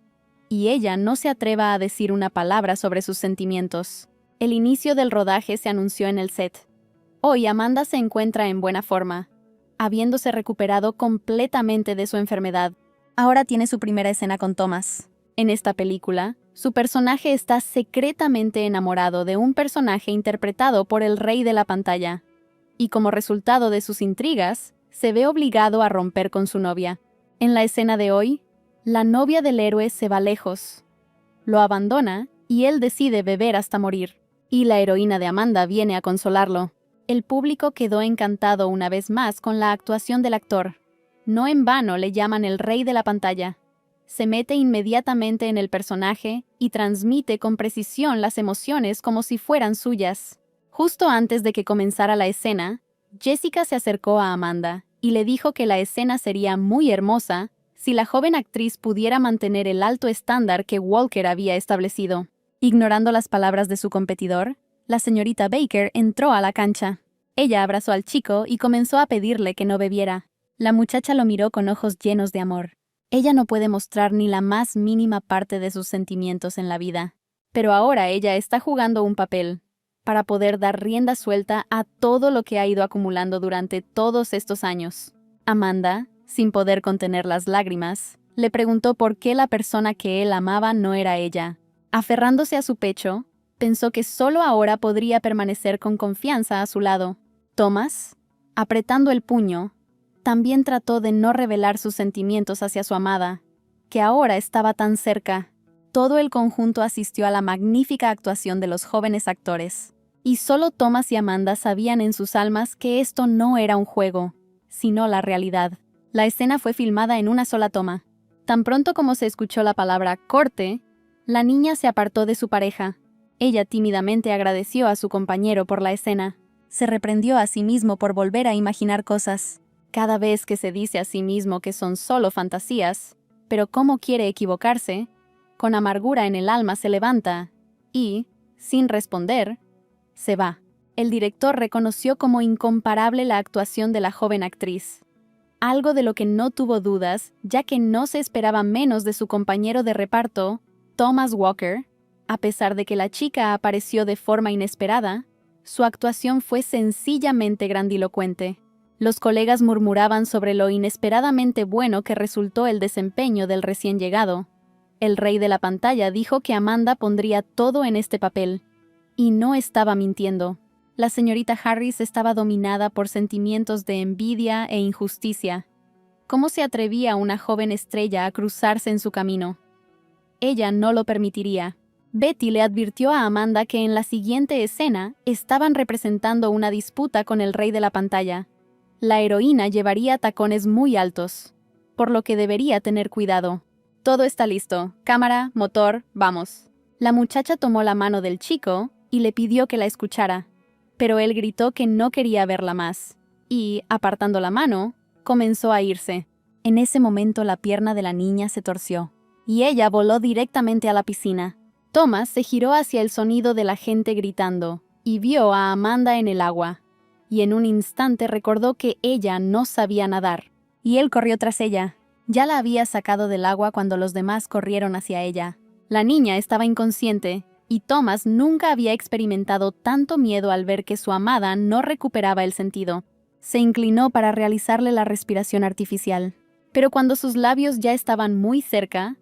S1: y ella no se atreva a decir una palabra sobre sus sentimientos. El inicio del rodaje se anunció en el set. Hoy Amanda se encuentra en buena forma, habiéndose recuperado completamente de su enfermedad. Ahora tiene su primera escena con Thomas. En esta película, su personaje está secretamente enamorado de un personaje interpretado por el rey de la pantalla, y como resultado de sus intrigas, se ve obligado a romper con su novia. En la escena de hoy, la novia del héroe se va lejos. Lo abandona y él decide beber hasta morir. Y la heroína de Amanda viene a consolarlo. El público quedó encantado una vez más con la actuación del actor. No en vano le llaman el rey de la pantalla. Se mete inmediatamente en el personaje y transmite con precisión las emociones como si fueran suyas. Justo antes de que comenzara la escena, Jessica se acercó a Amanda y le dijo que la escena sería muy hermosa si la joven actriz pudiera mantener el alto estándar que Walker había establecido. Ignorando las palabras de su competidor, la señorita Baker entró a la cancha. Ella abrazó al chico y comenzó a pedirle que no bebiera. La muchacha lo miró con ojos llenos de amor. Ella no puede mostrar ni la más mínima parte de sus sentimientos en la vida. Pero ahora ella está jugando un papel, para poder dar rienda suelta a todo lo que ha ido acumulando durante todos estos años. Amanda, sin poder contener las lágrimas, le preguntó por qué la persona que él amaba no era ella. Aferrándose a su pecho, pensó que solo ahora podría permanecer con confianza a su lado. Thomas, apretando el puño, también trató de no revelar sus sentimientos hacia su amada, que ahora estaba tan cerca. Todo el conjunto asistió a la magnífica actuación de los jóvenes actores, y solo Thomas y Amanda sabían en sus almas que esto no era un juego, sino la realidad. La escena fue filmada en una sola toma. Tan pronto como se escuchó la palabra corte, la niña se apartó de su pareja. Ella tímidamente agradeció a su compañero por la escena. Se reprendió a sí mismo por volver a imaginar cosas. Cada vez que se dice a sí mismo que son solo fantasías, pero cómo quiere equivocarse, con amargura en el alma se levanta y, sin responder, se va. El director reconoció como incomparable la actuación de la joven actriz, algo de lo que no tuvo dudas, ya que no se esperaba menos de su compañero de reparto, Thomas Walker. A pesar de que la chica apareció de forma inesperada, su actuación fue sencillamente grandilocuente. Los colegas murmuraban sobre lo inesperadamente bueno que resultó el desempeño del recién llegado. El rey de la pantalla dijo que Amanda pondría todo en este papel, y no estaba mintiendo. La señorita Harris estaba dominada por sentimientos de envidia e injusticia. ¿Cómo se atrevía una joven estrella a cruzarse en su camino? Ella no lo permitiría. Betty le advirtió a Amanda que en la siguiente escena estaban representando una disputa con el rey de la pantalla. La heroína llevaría tacones muy altos, por lo que debería tener cuidado. Todo está listo. Cámara, motor, vamos. La muchacha tomó la mano del chico y le pidió que la escuchara, pero él gritó que no quería verla más, y, apartando la mano, comenzó a irse. En ese momento la pierna de la niña se torció, y ella voló directamente a la piscina. Thomas se giró hacia el sonido de la gente gritando, y vio a Amanda en el agua, y en un instante recordó que ella no sabía nadar, y él corrió tras ella. Ya la había sacado del agua cuando los demás corrieron hacia ella. La niña estaba inconsciente, y Thomas nunca había experimentado tanto miedo al ver que su amada no recuperaba el sentido. Se inclinó para realizarle la respiración artificial, pero cuando sus labios ya estaban muy cerca,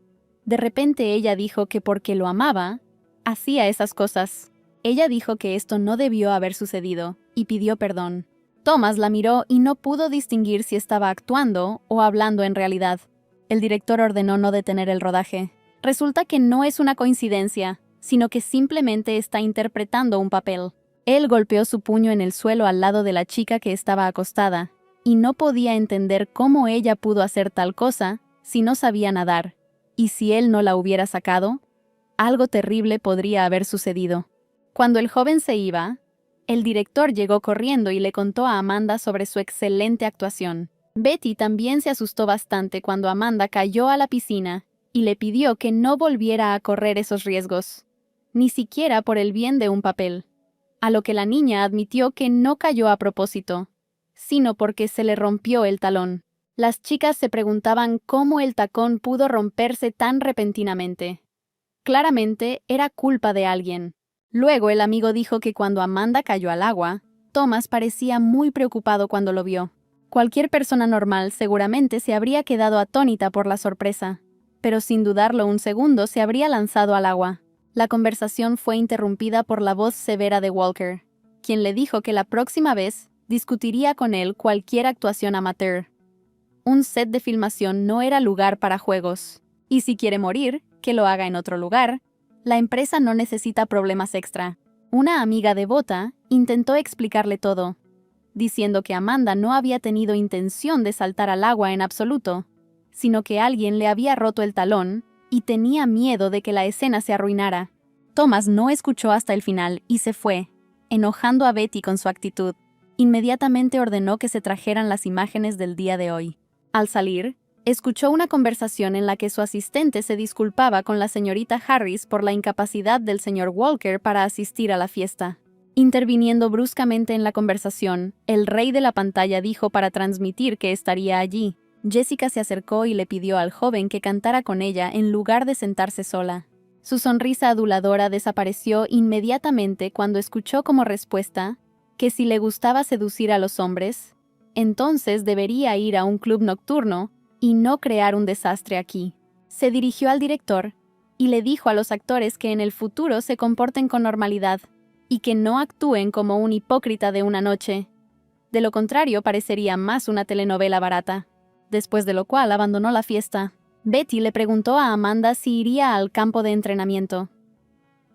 S1: de repente ella dijo que porque lo amaba, hacía esas cosas. Ella dijo que esto no debió haber sucedido, y pidió perdón. Thomas la miró y no pudo distinguir si estaba actuando o hablando en realidad. El director ordenó no detener el rodaje. Resulta que no es una coincidencia, sino que simplemente está interpretando un papel. Él golpeó su puño en el suelo al lado de la chica que estaba acostada, y no podía entender cómo ella pudo hacer tal cosa si no sabía nadar. Y si él no la hubiera sacado, algo terrible podría haber sucedido. Cuando el joven se iba, el director llegó corriendo y le contó a Amanda sobre su excelente actuación. Betty también se asustó bastante cuando Amanda cayó a la piscina y le pidió que no volviera a correr esos riesgos, ni siquiera por el bien de un papel. A lo que la niña admitió que no cayó a propósito, sino porque se le rompió el talón. Las chicas se preguntaban cómo el tacón pudo romperse tan repentinamente. Claramente era culpa de alguien. Luego el amigo dijo que cuando Amanda cayó al agua, Thomas parecía muy preocupado cuando lo vio. Cualquier persona normal seguramente se habría quedado atónita por la sorpresa, pero sin dudarlo un segundo se habría lanzado al agua. La conversación fue interrumpida por la voz severa de Walker, quien le dijo que la próxima vez discutiría con él cualquier actuación amateur. Un set de filmación no era lugar para juegos, y si quiere morir, que lo haga en otro lugar. La empresa no necesita problemas extra. Una amiga devota intentó explicarle todo, diciendo que Amanda no había tenido intención de saltar al agua en absoluto, sino que alguien le había roto el talón y tenía miedo de que la escena se arruinara. Thomas no escuchó hasta el final y se fue, enojando a Betty con su actitud. Inmediatamente ordenó que se trajeran las imágenes del día de hoy. Al salir, escuchó una conversación en la que su asistente se disculpaba con la señorita Harris por la incapacidad del señor Walker para asistir a la fiesta. Interviniendo bruscamente en la conversación, el rey de la pantalla dijo para transmitir que estaría allí. Jessica se acercó y le pidió al joven que cantara con ella en lugar de sentarse sola. Su sonrisa aduladora desapareció inmediatamente cuando escuchó como respuesta que si le gustaba seducir a los hombres, entonces debería ir a un club nocturno y no crear un desastre aquí. Se dirigió al director y le dijo a los actores que en el futuro se comporten con normalidad y que no actúen como un hipócrita de una noche. De lo contrario, parecería más una telenovela barata. Después de lo cual abandonó la fiesta. Betty le preguntó a Amanda si iría al campo de entrenamiento.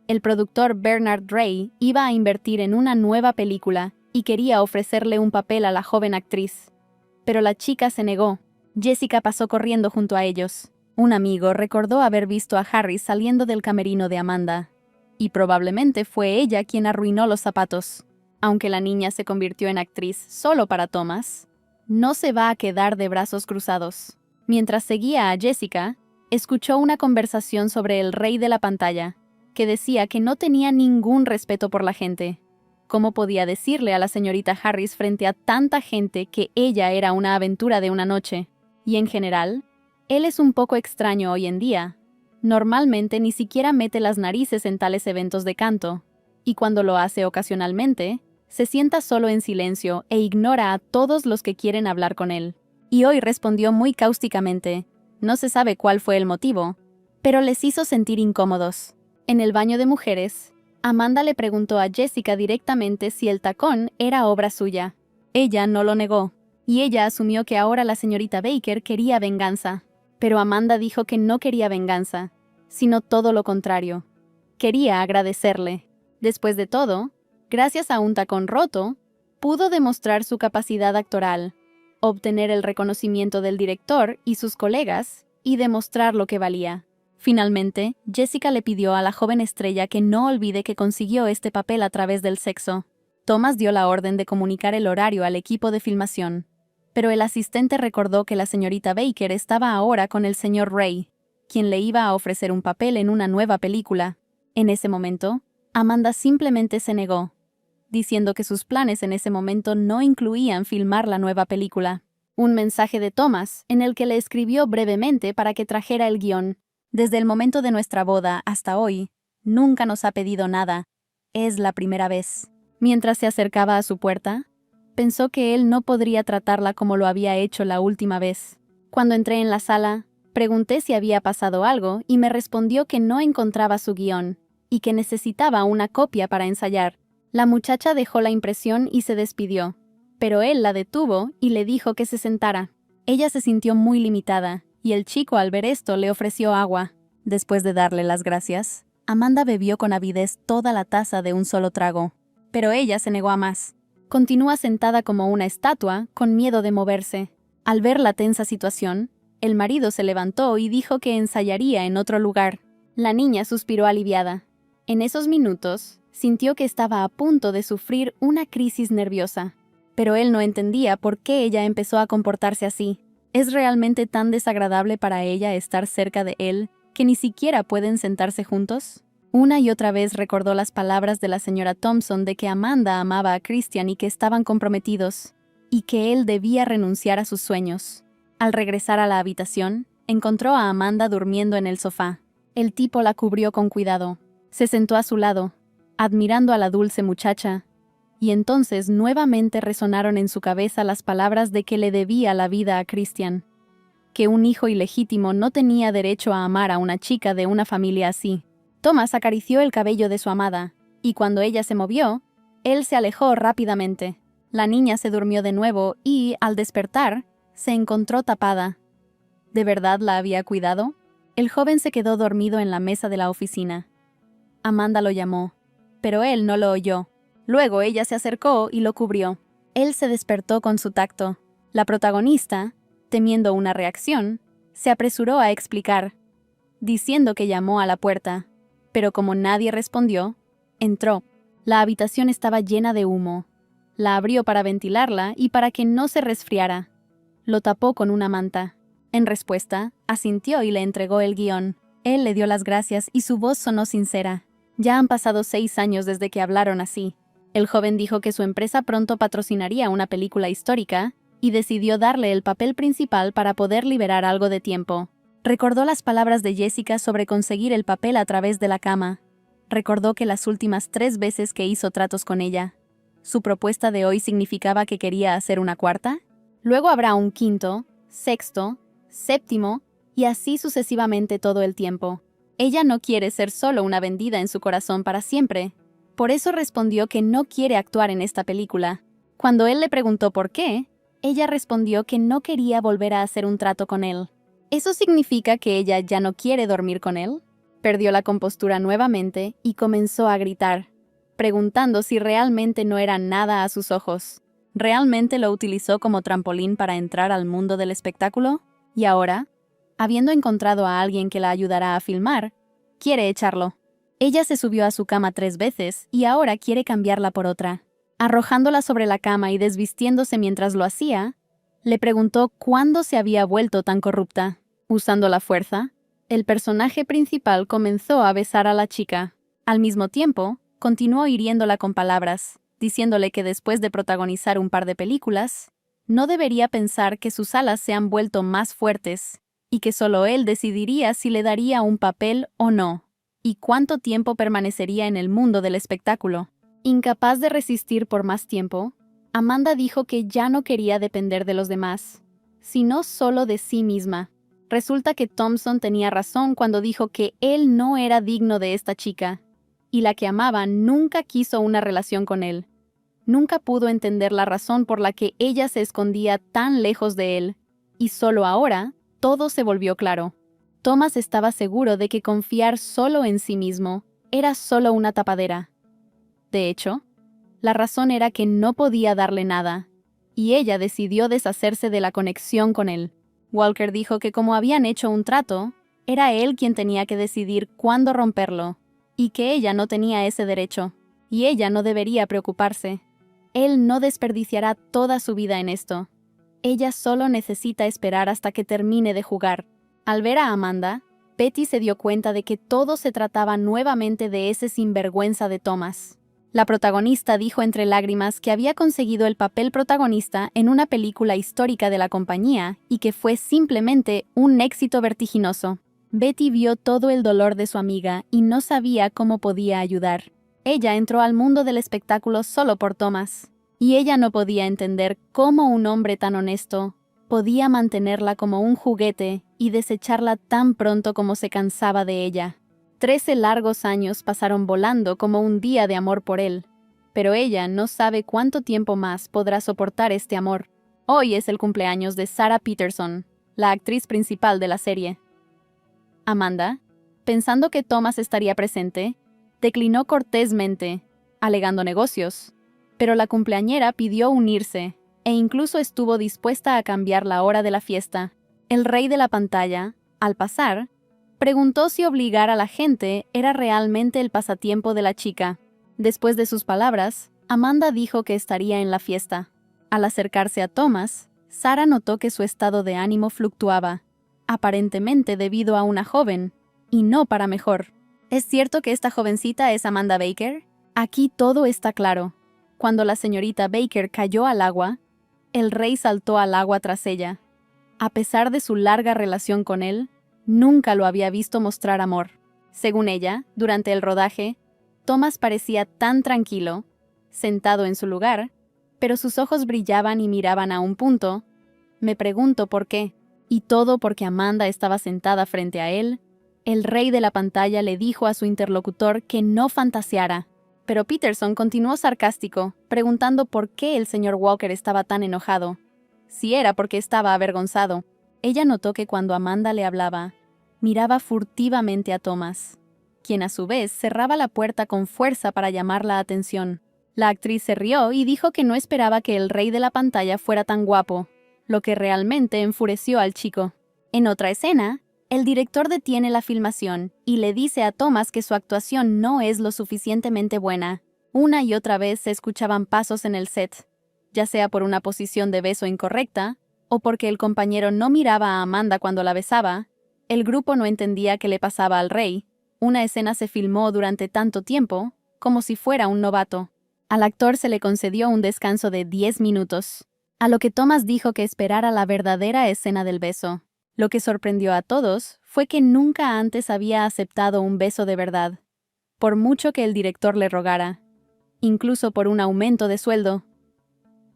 S1: El productor Bernard Ray iba a invertir en una nueva película y quería ofrecerle un papel a la joven actriz. Pero la chica se negó. Jessica pasó corriendo junto a ellos. Un amigo recordó haber visto a Harry saliendo del camerino de Amanda. Y probablemente fue ella quien arruinó los zapatos. Aunque la niña se convirtió en actriz solo para Thomas, no se va a quedar de brazos cruzados. Mientras seguía a Jessica, escuchó una conversación sobre el rey de la pantalla, que decía que no tenía ningún respeto por la gente. ¿Cómo podía decirle a la señorita Harris frente a tanta gente que ella era una aventura de una noche? Y en general, él es un poco extraño hoy en día. Normalmente ni siquiera mete las narices en tales eventos de canto, y cuando lo hace ocasionalmente, se sienta solo en silencio e ignora a todos los que quieren hablar con él. Y hoy respondió muy cáusticamente. No se sabe cuál fue el motivo, pero les hizo sentir incómodos. En el baño de mujeres, Amanda le preguntó a Jessica directamente si el tacón era obra suya. Ella no lo negó, y ella asumió que ahora la señorita Baker quería venganza. Pero Amanda dijo que no quería venganza, sino todo lo contrario. Quería agradecerle. Después de todo, gracias a un tacón roto, pudo demostrar su capacidad actoral, obtener el reconocimiento del director y sus colegas, y demostrar lo que valía. Finalmente, Jessica le pidió a la joven estrella que no olvide que consiguió este papel a través del sexo. Thomas dio la orden de comunicar el horario al equipo de filmación. Pero el asistente recordó que la señorita Baker estaba ahora con el señor Ray, quien le iba a ofrecer un papel en una nueva película. En ese momento, Amanda simplemente se negó, diciendo que sus planes en ese momento no incluían filmar la nueva película. Un mensaje de Thomas, en el que le escribió brevemente para que trajera el guión. Desde el momento de nuestra boda hasta hoy, nunca nos ha pedido nada. Es la primera vez. Mientras se acercaba a su puerta, pensó que él no podría tratarla como lo había hecho la última vez. Cuando entré en la sala, pregunté si había pasado algo y me respondió que no encontraba su guión y que necesitaba una copia para ensayar. La muchacha dejó la impresión y se despidió, pero él la detuvo y le dijo que se sentara. Ella se sintió muy limitada y el chico al ver esto le ofreció agua. Después de darle las gracias, Amanda bebió con avidez toda la taza de un solo trago, pero ella se negó a más. Continúa sentada como una estatua, con miedo de moverse. Al ver la tensa situación, el marido se levantó y dijo que ensayaría en otro lugar. La niña suspiró aliviada. En esos minutos, sintió que estaba a punto de sufrir una crisis nerviosa. Pero él no entendía por qué ella empezó a comportarse así. ¿Es realmente tan desagradable para ella estar cerca de él que ni siquiera pueden sentarse juntos? Una y otra vez recordó las palabras de la señora Thompson de que Amanda amaba a Christian y que estaban comprometidos, y que él debía renunciar a sus sueños. Al regresar a la habitación, encontró a Amanda durmiendo en el sofá. El tipo la cubrió con cuidado. Se sentó a su lado, admirando a la dulce muchacha, y entonces nuevamente resonaron en su cabeza las palabras de que le debía la vida a Christian, que un hijo ilegítimo no tenía derecho a amar a una chica de una familia así. Thomas acarició el cabello de su amada, y cuando ella se movió, él se alejó rápidamente. La niña se durmió de nuevo y, al despertar, se encontró tapada. ¿De verdad la había cuidado? El joven se quedó dormido en la mesa de la oficina. Amanda lo llamó, pero él no lo oyó. Luego ella se acercó y lo cubrió. Él se despertó con su tacto. La protagonista, temiendo una reacción, se apresuró a explicar, diciendo que llamó a la puerta. Pero como nadie respondió, entró. La habitación estaba llena de humo. La abrió para ventilarla y para que no se resfriara. Lo tapó con una manta. En respuesta, asintió y le entregó el guión. Él le dio las gracias y su voz sonó sincera. Ya han pasado 6 años desde que hablaron así. El joven dijo que su empresa pronto patrocinaría una película histórica y decidió darle el papel principal para poder liberar algo de tiempo. Recordó las palabras de Jessica sobre conseguir el papel a través de la cama. Recordó que las últimas 3 veces que hizo tratos con ella, su propuesta de hoy significaba que quería hacer una cuarta. Luego habrá un quinto, sexto, séptimo, y así sucesivamente todo el tiempo. Ella no quiere ser solo una vendida en su corazón para siempre. Por eso respondió que no quiere actuar en esta película. Cuando él le preguntó por qué, ella respondió que no quería volver a hacer un trato con él. ¿Eso significa que ella ya no quiere dormir con él? Perdió la compostura nuevamente y comenzó a gritar, preguntando si realmente no era nada a sus ojos. ¿Realmente lo utilizó como trampolín para entrar al mundo del espectáculo? Y ahora, habiendo encontrado a alguien que la ayudará a filmar, quiere echarlo. Ella se subió a su cama 3 veces y ahora quiere cambiarla por otra. Arrojándola sobre la cama y desvistiéndose mientras lo hacía, le preguntó cuándo se había vuelto tan corrupta. Usando la fuerza, el personaje principal comenzó a besar a la chica. Al mismo tiempo, continuó hiriéndola con palabras, diciéndole que después de protagonizar un par de películas, no debería pensar que sus alas se han vuelto más fuertes y que solo él decidiría si le daría un papel o no, y cuánto tiempo permanecería en el mundo del espectáculo. Incapaz de resistir por más tiempo, Amanda dijo que ya no quería depender de los demás, sino solo de sí misma. Resulta que Thompson tenía razón cuando dijo que él no era digno de esta chica, y la que amaba nunca quiso una relación con él. Nunca pudo entender la razón por la que ella se escondía tan lejos de él, y solo ahora todo se volvió claro. Thomas estaba seguro de que confiar solo en sí mismo era solo una tapadera. De hecho, la razón era que no podía darle nada, y ella decidió deshacerse de la conexión con él. Walker dijo que como habían hecho un trato, era él quien tenía que decidir cuándo romperlo, y que ella no tenía ese derecho, y ella no debería preocuparse. Él no desperdiciará toda su vida en esto. Ella solo necesita esperar hasta que termine de jugar. Al ver a Amanda, Betty se dio cuenta de que todo se trataba nuevamente de ese sinvergüenza de Thomas. La protagonista dijo entre lágrimas que había conseguido el papel protagonista en una película histórica de la compañía y que fue simplemente un éxito vertiginoso. Betty vio todo el dolor de su amiga y no sabía cómo podía ayudar. Ella entró al mundo del espectáculo solo por Thomas, y ella no podía entender cómo un hombre tan honesto podía mantenerla como un juguete y desecharla tan pronto como se cansaba de ella. 13 largos años pasaron volando como un día de amor por él, pero ella no sabe cuánto tiempo más podrá soportar este amor. Hoy es el cumpleaños de Sarah Peterson, la actriz principal de la serie. Amanda, pensando que Thomas estaría presente, declinó cortésmente, alegando negocios, pero la cumpleañera pidió unirse e incluso estuvo dispuesta a cambiar la hora de la fiesta. El rey de la pantalla, al pasar, preguntó si obligar a la gente era realmente el pasatiempo de la chica. Después de sus palabras, Amanda dijo que estaría en la fiesta. Al acercarse a Thomas, Sarah notó que su estado de ánimo fluctuaba, aparentemente debido a una joven, y no para mejor. ¿Es cierto que esta jovencita es Amanda Baker? Aquí todo está claro. Cuando la señorita Baker cayó al agua, el rey saltó al agua tras ella. A pesar de su larga relación con él, nunca lo había visto mostrar amor. Según ella, durante el rodaje, Thomas parecía tan tranquilo, sentado en su lugar, pero sus ojos brillaban y miraban a un punto. Me pregunto por qué. Y todo porque Amanda estaba sentada frente a él. El rey de la pantalla le dijo a su interlocutor que no fantaseara. Pero Peterson continuó sarcástico, preguntando por qué el señor Walker estaba tan enojado. Si era porque estaba avergonzado. Ella notó que cuando Amanda le hablaba, miraba furtivamente a Thomas, quien a su vez cerraba la puerta con fuerza para llamar la atención. La actriz se rió y dijo que no esperaba que el rey de la pantalla fuera tan guapo, lo que realmente enfureció al chico. En otra escena, el director detiene la filmación y le dice a Thomas que su actuación no es lo suficientemente buena. Una y otra vez se escuchaban pasos en el set, ya sea por una posición de beso incorrecta o porque el compañero no miraba a Amanda cuando la besaba. El grupo no entendía qué le pasaba al rey. Una escena se filmó durante tanto tiempo, como si fuera un novato. Al actor se le concedió un descanso de 10 minutos, a lo que Thomas dijo que esperara la verdadera escena del beso. Lo que sorprendió a todos fue que nunca antes había aceptado un beso de verdad, por mucho que el director le rogara, incluso por un aumento de sueldo.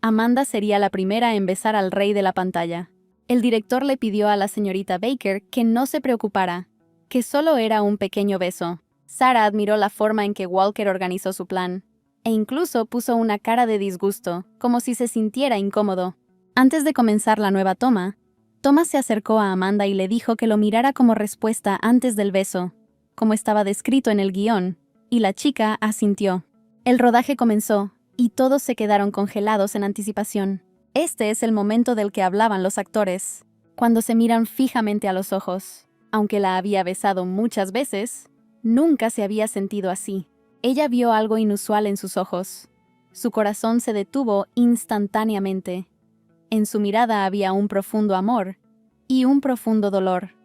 S1: Amanda sería la primera en besar al rey de la pantalla. El director le pidió a la señorita Baker que no se preocupara, que solo era un pequeño beso. Sarah admiró la forma en que Walker organizó su plan, e incluso puso una cara de disgusto, como si se sintiera incómodo. Antes de comenzar la nueva toma, Thomas se acercó a Amanda y le dijo que lo mirara como respuesta antes del beso, como estaba descrito en el guión, y la chica asintió. El rodaje comenzó, y todos se quedaron congelados en anticipación. Este es el momento del que hablaban los actores, cuando se miran fijamente a los ojos. Aunque la había besado muchas veces, nunca se había sentido así. Ella vio algo inusual en sus ojos. Su corazón se detuvo instantáneamente. En su mirada había un profundo amor y un profundo dolor.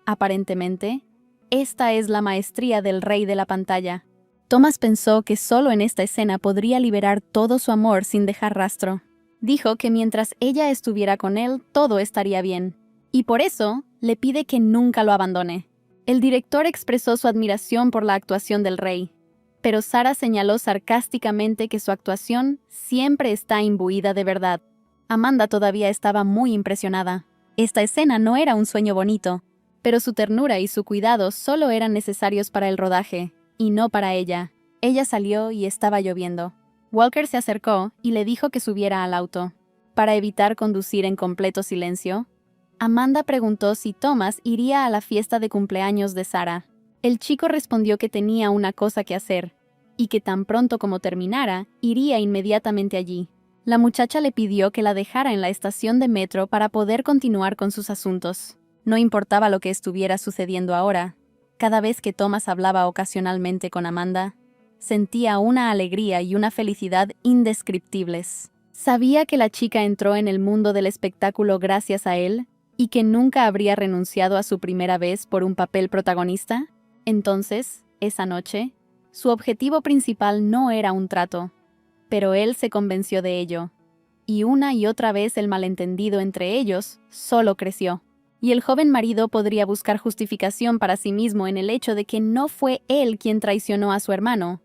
S1: Aparentemente, esta es la maestría del rey de la pantalla. Thomas pensó que solo en esta escena podría liberar todo su amor sin dejar rastro. Dijo que mientras ella estuviera con él, todo estaría bien. Y por eso, le pide que nunca lo abandone. El director expresó su admiración por la actuación del rey, pero Sarah señaló sarcásticamente que su actuación siempre está imbuida de verdad. Amanda todavía estaba muy impresionada. Esta escena no era un sueño bonito, pero su ternura y su cuidado solo eran necesarios para el rodaje, y no para ella. Ella salió y estaba lloviendo. Walker se acercó y le dijo que subiera al auto. Para evitar conducir en completo silencio, Amanda preguntó si Thomas iría a la fiesta de cumpleaños de Sarah. El chico respondió que tenía una cosa que hacer, y que tan pronto como terminara, iría inmediatamente allí. La muchacha le pidió que la dejara en la estación de metro para poder continuar con sus asuntos. No importaba lo que estuviera sucediendo ahora. Cada vez que Thomas hablaba ocasionalmente con Amanda, sentía una alegría y una felicidad indescriptibles. Sabía que la chica entró en el mundo del espectáculo gracias a él y que nunca habría renunciado a su primera vez por un papel protagonista. Entonces, esa noche, su objetivo principal no era un trato, pero él se convenció de ello, y una y otra vez el malentendido entre ellos solo creció. Y el joven marido podría buscar justificación para sí mismo en el hecho de que no fue él quien traicionó a su hermano,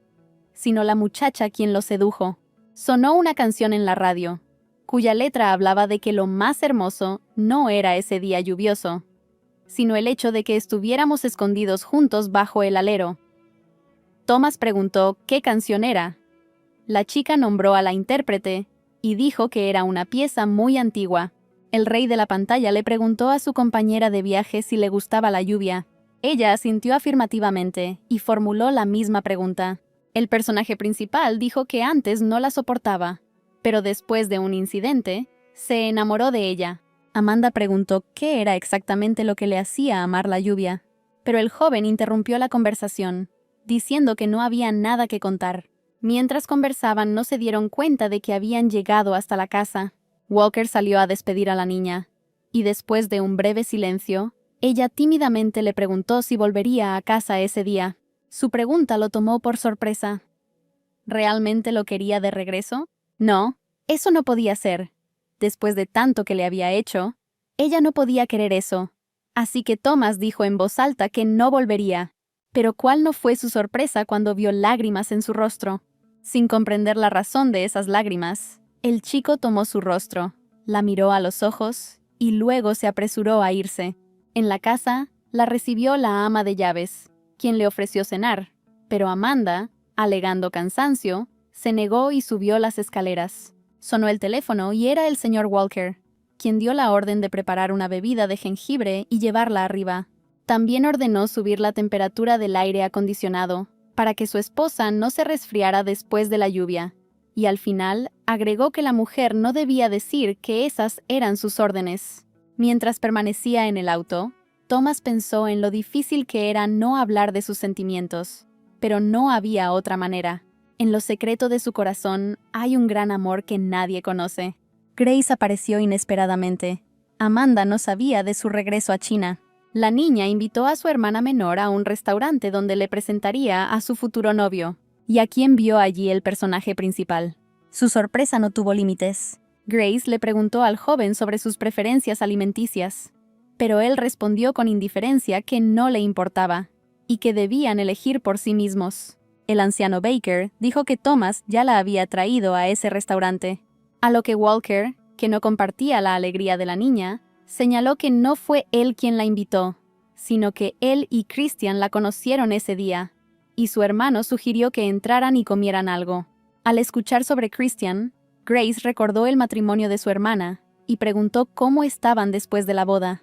S1: sino la muchacha quien lo sedujo. Sonó una canción en la radio, cuya letra hablaba de que lo más hermoso no era ese día lluvioso, sino el hecho de que estuviéramos escondidos juntos bajo el alero. Thomas preguntó qué canción era. La chica nombró a la intérprete y dijo que era una pieza muy antigua. El rey de la pantalla le preguntó a su compañera de viaje si le gustaba la lluvia. Ella asintió afirmativamente y formuló la misma pregunta. El personaje principal dijo que antes no la soportaba, pero después de un incidente, se enamoró de ella. Amanda preguntó qué era exactamente lo que le hacía amar la lluvia, pero el joven interrumpió la conversación, diciendo que no había nada que contar. Mientras conversaban, no se dieron cuenta de que habían llegado hasta la casa. Walker salió a despedir a la niña, y después de un breve silencio, ella tímidamente le preguntó si volvería a casa ese día. Su pregunta lo tomó por sorpresa. ¿Realmente lo quería de regreso? No, eso no podía ser. Después de tanto que le había hecho, ella no podía querer eso. Así que Thomas dijo en voz alta que no volvería. Pero ¿cuál no fue su sorpresa cuando vio lágrimas en su rostro? Sin comprender la razón de esas lágrimas, el chico tomó su rostro, la miró a los ojos y luego se apresuró a irse. En la casa, la recibió la ama de llaves, quien le ofreció cenar, pero Amanda, alegando cansancio, se negó y subió las escaleras. Sonó el teléfono y era el señor Walker, quien dio la orden de preparar una bebida de jengibre y llevarla arriba. También ordenó subir la temperatura del aire acondicionado, para que su esposa no se resfriara después de la lluvia, y al final agregó que la mujer no debía decir que esas eran sus órdenes. Mientras permanecía en el auto, Thomas pensó en lo difícil que era no hablar de sus sentimientos, pero no había otra manera. En lo secreto de su corazón hay un gran amor que nadie conoce. Grace apareció inesperadamente. Amanda no sabía de su regreso a China. La niña invitó a su hermana menor a un restaurante donde le presentaría a su futuro novio. ¿Y a quién vio allí el personaje principal? Su sorpresa no tuvo límites. Grace le preguntó al joven sobre sus preferencias alimenticias, pero él respondió con indiferencia que no le importaba y que debían elegir por sí mismos. El anciano Baker dijo que Thomas ya la había traído a ese restaurante, a lo que Walker, que no compartía la alegría de la niña, señaló que no fue él quien la invitó, sino que él y Christian la conocieron ese día, y su hermano sugirió que entraran y comieran algo. Al escuchar sobre Christian, Grace recordó el matrimonio de su hermana y preguntó cómo estaban después de la boda.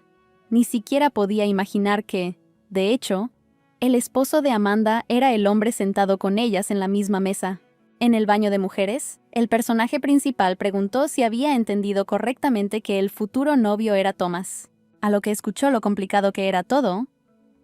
S1: Ni siquiera podía imaginar que, de hecho, el esposo de Amanda era el hombre sentado con ellas en la misma mesa. En el baño de mujeres, el personaje principal preguntó si había entendido correctamente que el futuro novio era Thomas, a lo que escuchó lo complicado que era todo.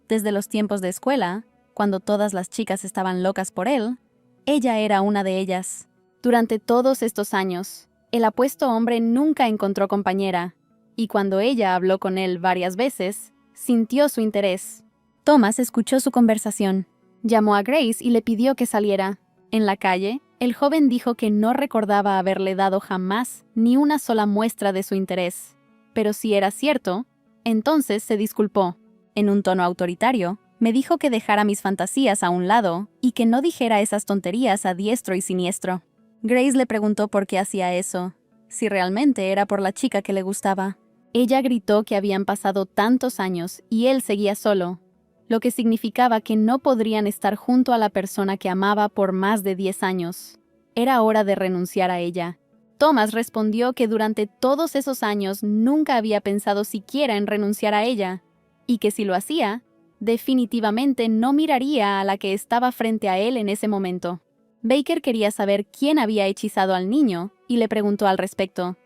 S1: Desde los tiempos de escuela, cuando todas las chicas estaban locas por él, ella era una de ellas. Durante todos estos años, el apuesto hombre nunca encontró compañera, y cuando ella habló con él varias veces, sintió su interés. Thomas escuchó su conversación, llamó a Grace y le pidió que saliera. En la calle, el joven dijo que no recordaba haberle dado jamás ni una sola muestra de su interés. Pero si era cierto, entonces se disculpó. En un tono autoritario, me dijo que dejara mis fantasías a un lado y que no dijera esas tonterías a diestro y siniestro. Grace le preguntó por qué hacía eso, si realmente era por la chica que le gustaba. Ella gritó que habían pasado tantos años y él seguía solo, lo que significaba que no podrían estar junto a la persona que amaba por más de 10 años. Era hora de renunciar a ella. Thomas respondió que durante todos esos años nunca había pensado siquiera en renunciar a ella, y que si lo hacía, definitivamente no miraría a la que estaba frente a él en ese momento. Baker quería saber quién había hechizado al niño y le preguntó al respecto.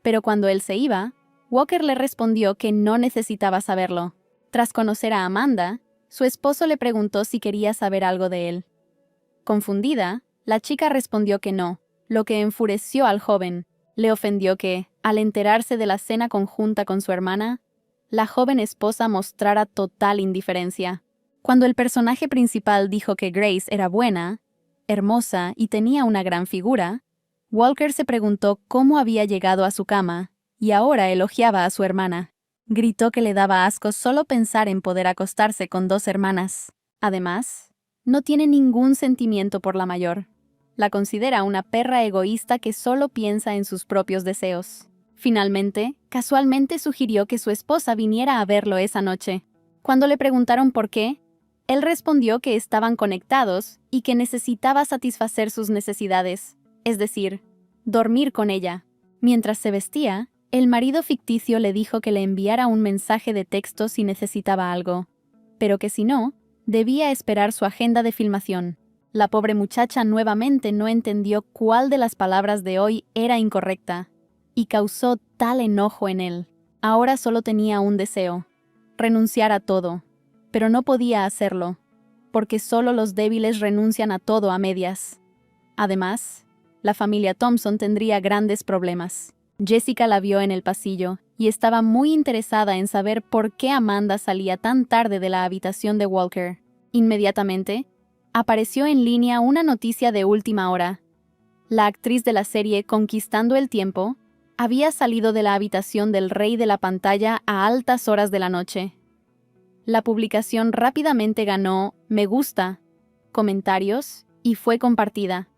S1: Pero cuando él se iba, Walker le respondió que no necesitaba saberlo. Tras conocer a Amanda, su esposo le preguntó si quería saber algo de él. Confundida, la chica respondió que no, lo que enfureció al joven. Le ofendió que, al enterarse de la cena conjunta con su hermana, la joven esposa mostrara total indiferencia. Cuando el personaje principal dijo que Grace era buena, hermosa y tenía una gran figura, Walker se preguntó cómo había llegado a su cama y ahora elogiaba a su hermana. Gritó que le daba asco solo pensar en poder acostarse con 2 hermanas. Además, no tiene ningún sentimiento por la mayor. La considera una perra egoísta que solo piensa en sus propios deseos. Finalmente, casualmente sugirió que su esposa viniera a verlo esa noche. Cuando le preguntaron por qué, él respondió que estaban conectados y que necesitaba satisfacer sus necesidades, es decir, dormir con ella. Mientras se vestía, el marido ficticio le dijo que le enviara un mensaje de texto si necesitaba algo, pero que si no, debía esperar su agenda de filmación. La pobre muchacha nuevamente no entendió cuál de las palabras de hoy era incorrecta, y causó tal enojo en él. Ahora solo tenía un deseo: renunciar a todo, pero no podía hacerlo, porque solo los débiles renuncian a todo a medias. Además, la familia Thompson tendría grandes problemas. Jessica la vio en el pasillo y estaba muy interesada en saber por qué Amanda salía tan tarde de la habitación de Walker. Inmediatamente, apareció en línea una noticia de última hora. La actriz de la serie Conquistando el Tiempo había salido de la habitación del rey de la pantalla a altas horas de la noche. La publicación rápidamente ganó me gusta, comentarios y fue compartida.